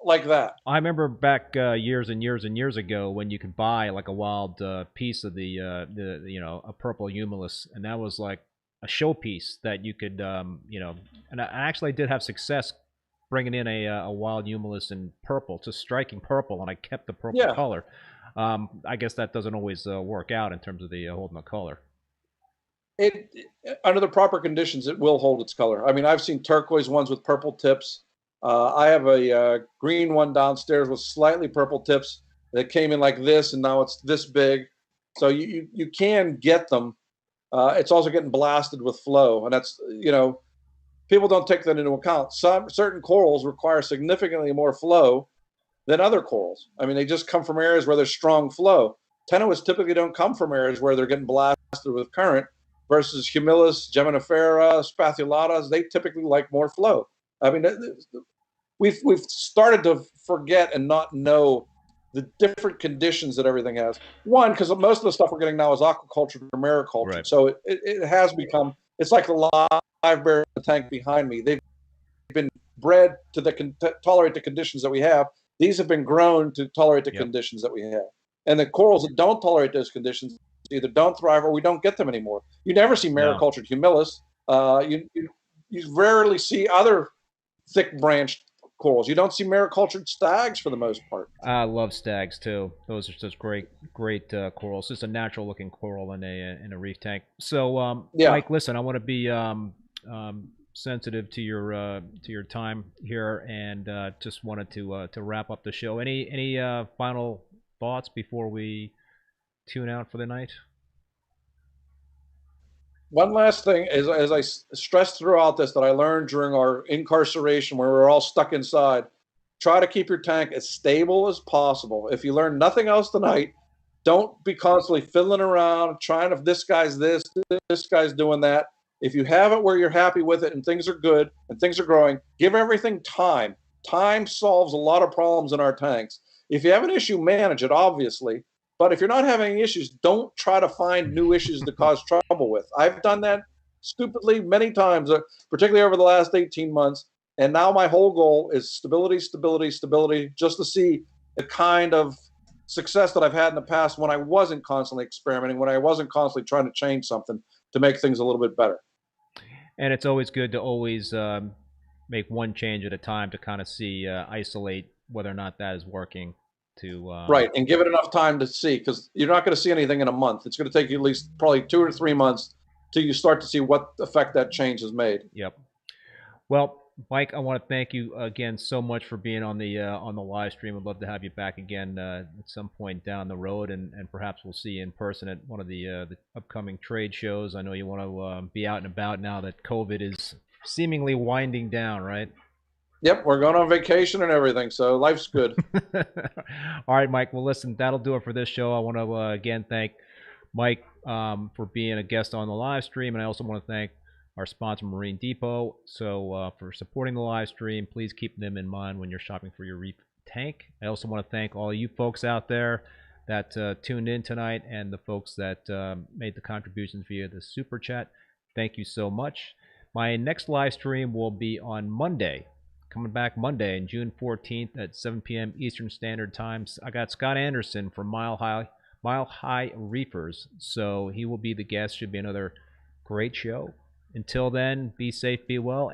like that.
I remember back years and years and years ago when you could buy like a wild piece of the a purple humilis, and that was like a showpiece that you could and I actually did have success bringing in a wild humilis in purple, just striking purple, and I kept the purple color. I guess that doesn't always work out in terms of the holding the color.
It under the proper conditions, it will hold its color. I mean, I've seen turquoise ones with purple tips. I have a green one downstairs with slightly purple tips that came in like this, and now it's this big. So you can get them. It's also getting blasted with flow, and that's, people don't take that into account. Certain corals require significantly more flow than other corals. I mean, they just come from areas where there's strong flow. Tenuous typically don't come from areas where they're getting blasted with current, versus humilis, geminifera, spathulatas. They typically like more flow. I mean, we've started to forget and not know the different conditions that everything has. One, because most of the stuff we're getting now is aquaculture or mariculture. Right. So it has become, it's like the live bear in the tank behind me. They've been bred to tolerate the conditions that we have. These have been grown to tolerate the conditions that we have. And the corals that don't tolerate those conditions either don't thrive or we don't get them anymore. You never see maricultured humilis. You rarely see other thick branched corals. You don't see maricultured stags for the most part.
I love stags too. Those are just great corals. It's a natural looking coral in a reef tank. So Mike, listen, I want to be sensitive to your time here, and just wanted to wrap up the show. Any final thoughts before we tune out for the night?
One last thing, as I stressed throughout this, that I learned during our incarceration where we were all stuck inside, try to keep your tank as stable as possible. If you learn nothing else tonight, don't be constantly fiddling around, trying to, this guy's this guy's doing that. If you have it where you're happy with it and things are good and things are growing, give everything time. Time solves a lot of problems in our tanks. If you have an issue, manage it, obviously. But if you're not having any issues, don't try to find new issues to cause trouble with. I've done that stupidly many times, particularly over the last 18 months. And now my whole goal is stability, stability, stability, just to see the kind of success that I've had in the past when I wasn't constantly experimenting, when I wasn't constantly trying to change something to make things a little bit better.
And it's always good to always make one change at a time to kind of see, isolate whether or not that is working.
Right, and give it enough time to see, because you're not going to see anything in a month. It's going to take you at least probably 2 or 3 months till you start to see what effect that change has made.
Yep. Well, Mike, I want to thank you again so much for being on the live stream. I'd love to have you back again at some point down the road, and perhaps we'll see you in person at one of the upcoming trade shows. I know you want to be out and about now that COVID is seemingly winding down, right?
Yep, we're going on vacation and everything, so life's good.
All right, Mike. Well, listen, that'll do it for this show. I want to again thank Mike for being a guest on the live stream, and I also want to thank our sponsor, Marine Depot. So for supporting the live stream, please keep them in mind when you're shopping for your reef tank. I also want to thank all you folks out there that tuned in tonight, and the folks that made the contributions via the Super Chat. Thank you so much. My next live stream will be on Monday. Coming back Monday, June 14th at 7 p.m. Eastern Standard Time. I got Scott Anderson from Mile High Reefers, so he will be the guest. Should be another great show. Until then, be safe, be well, and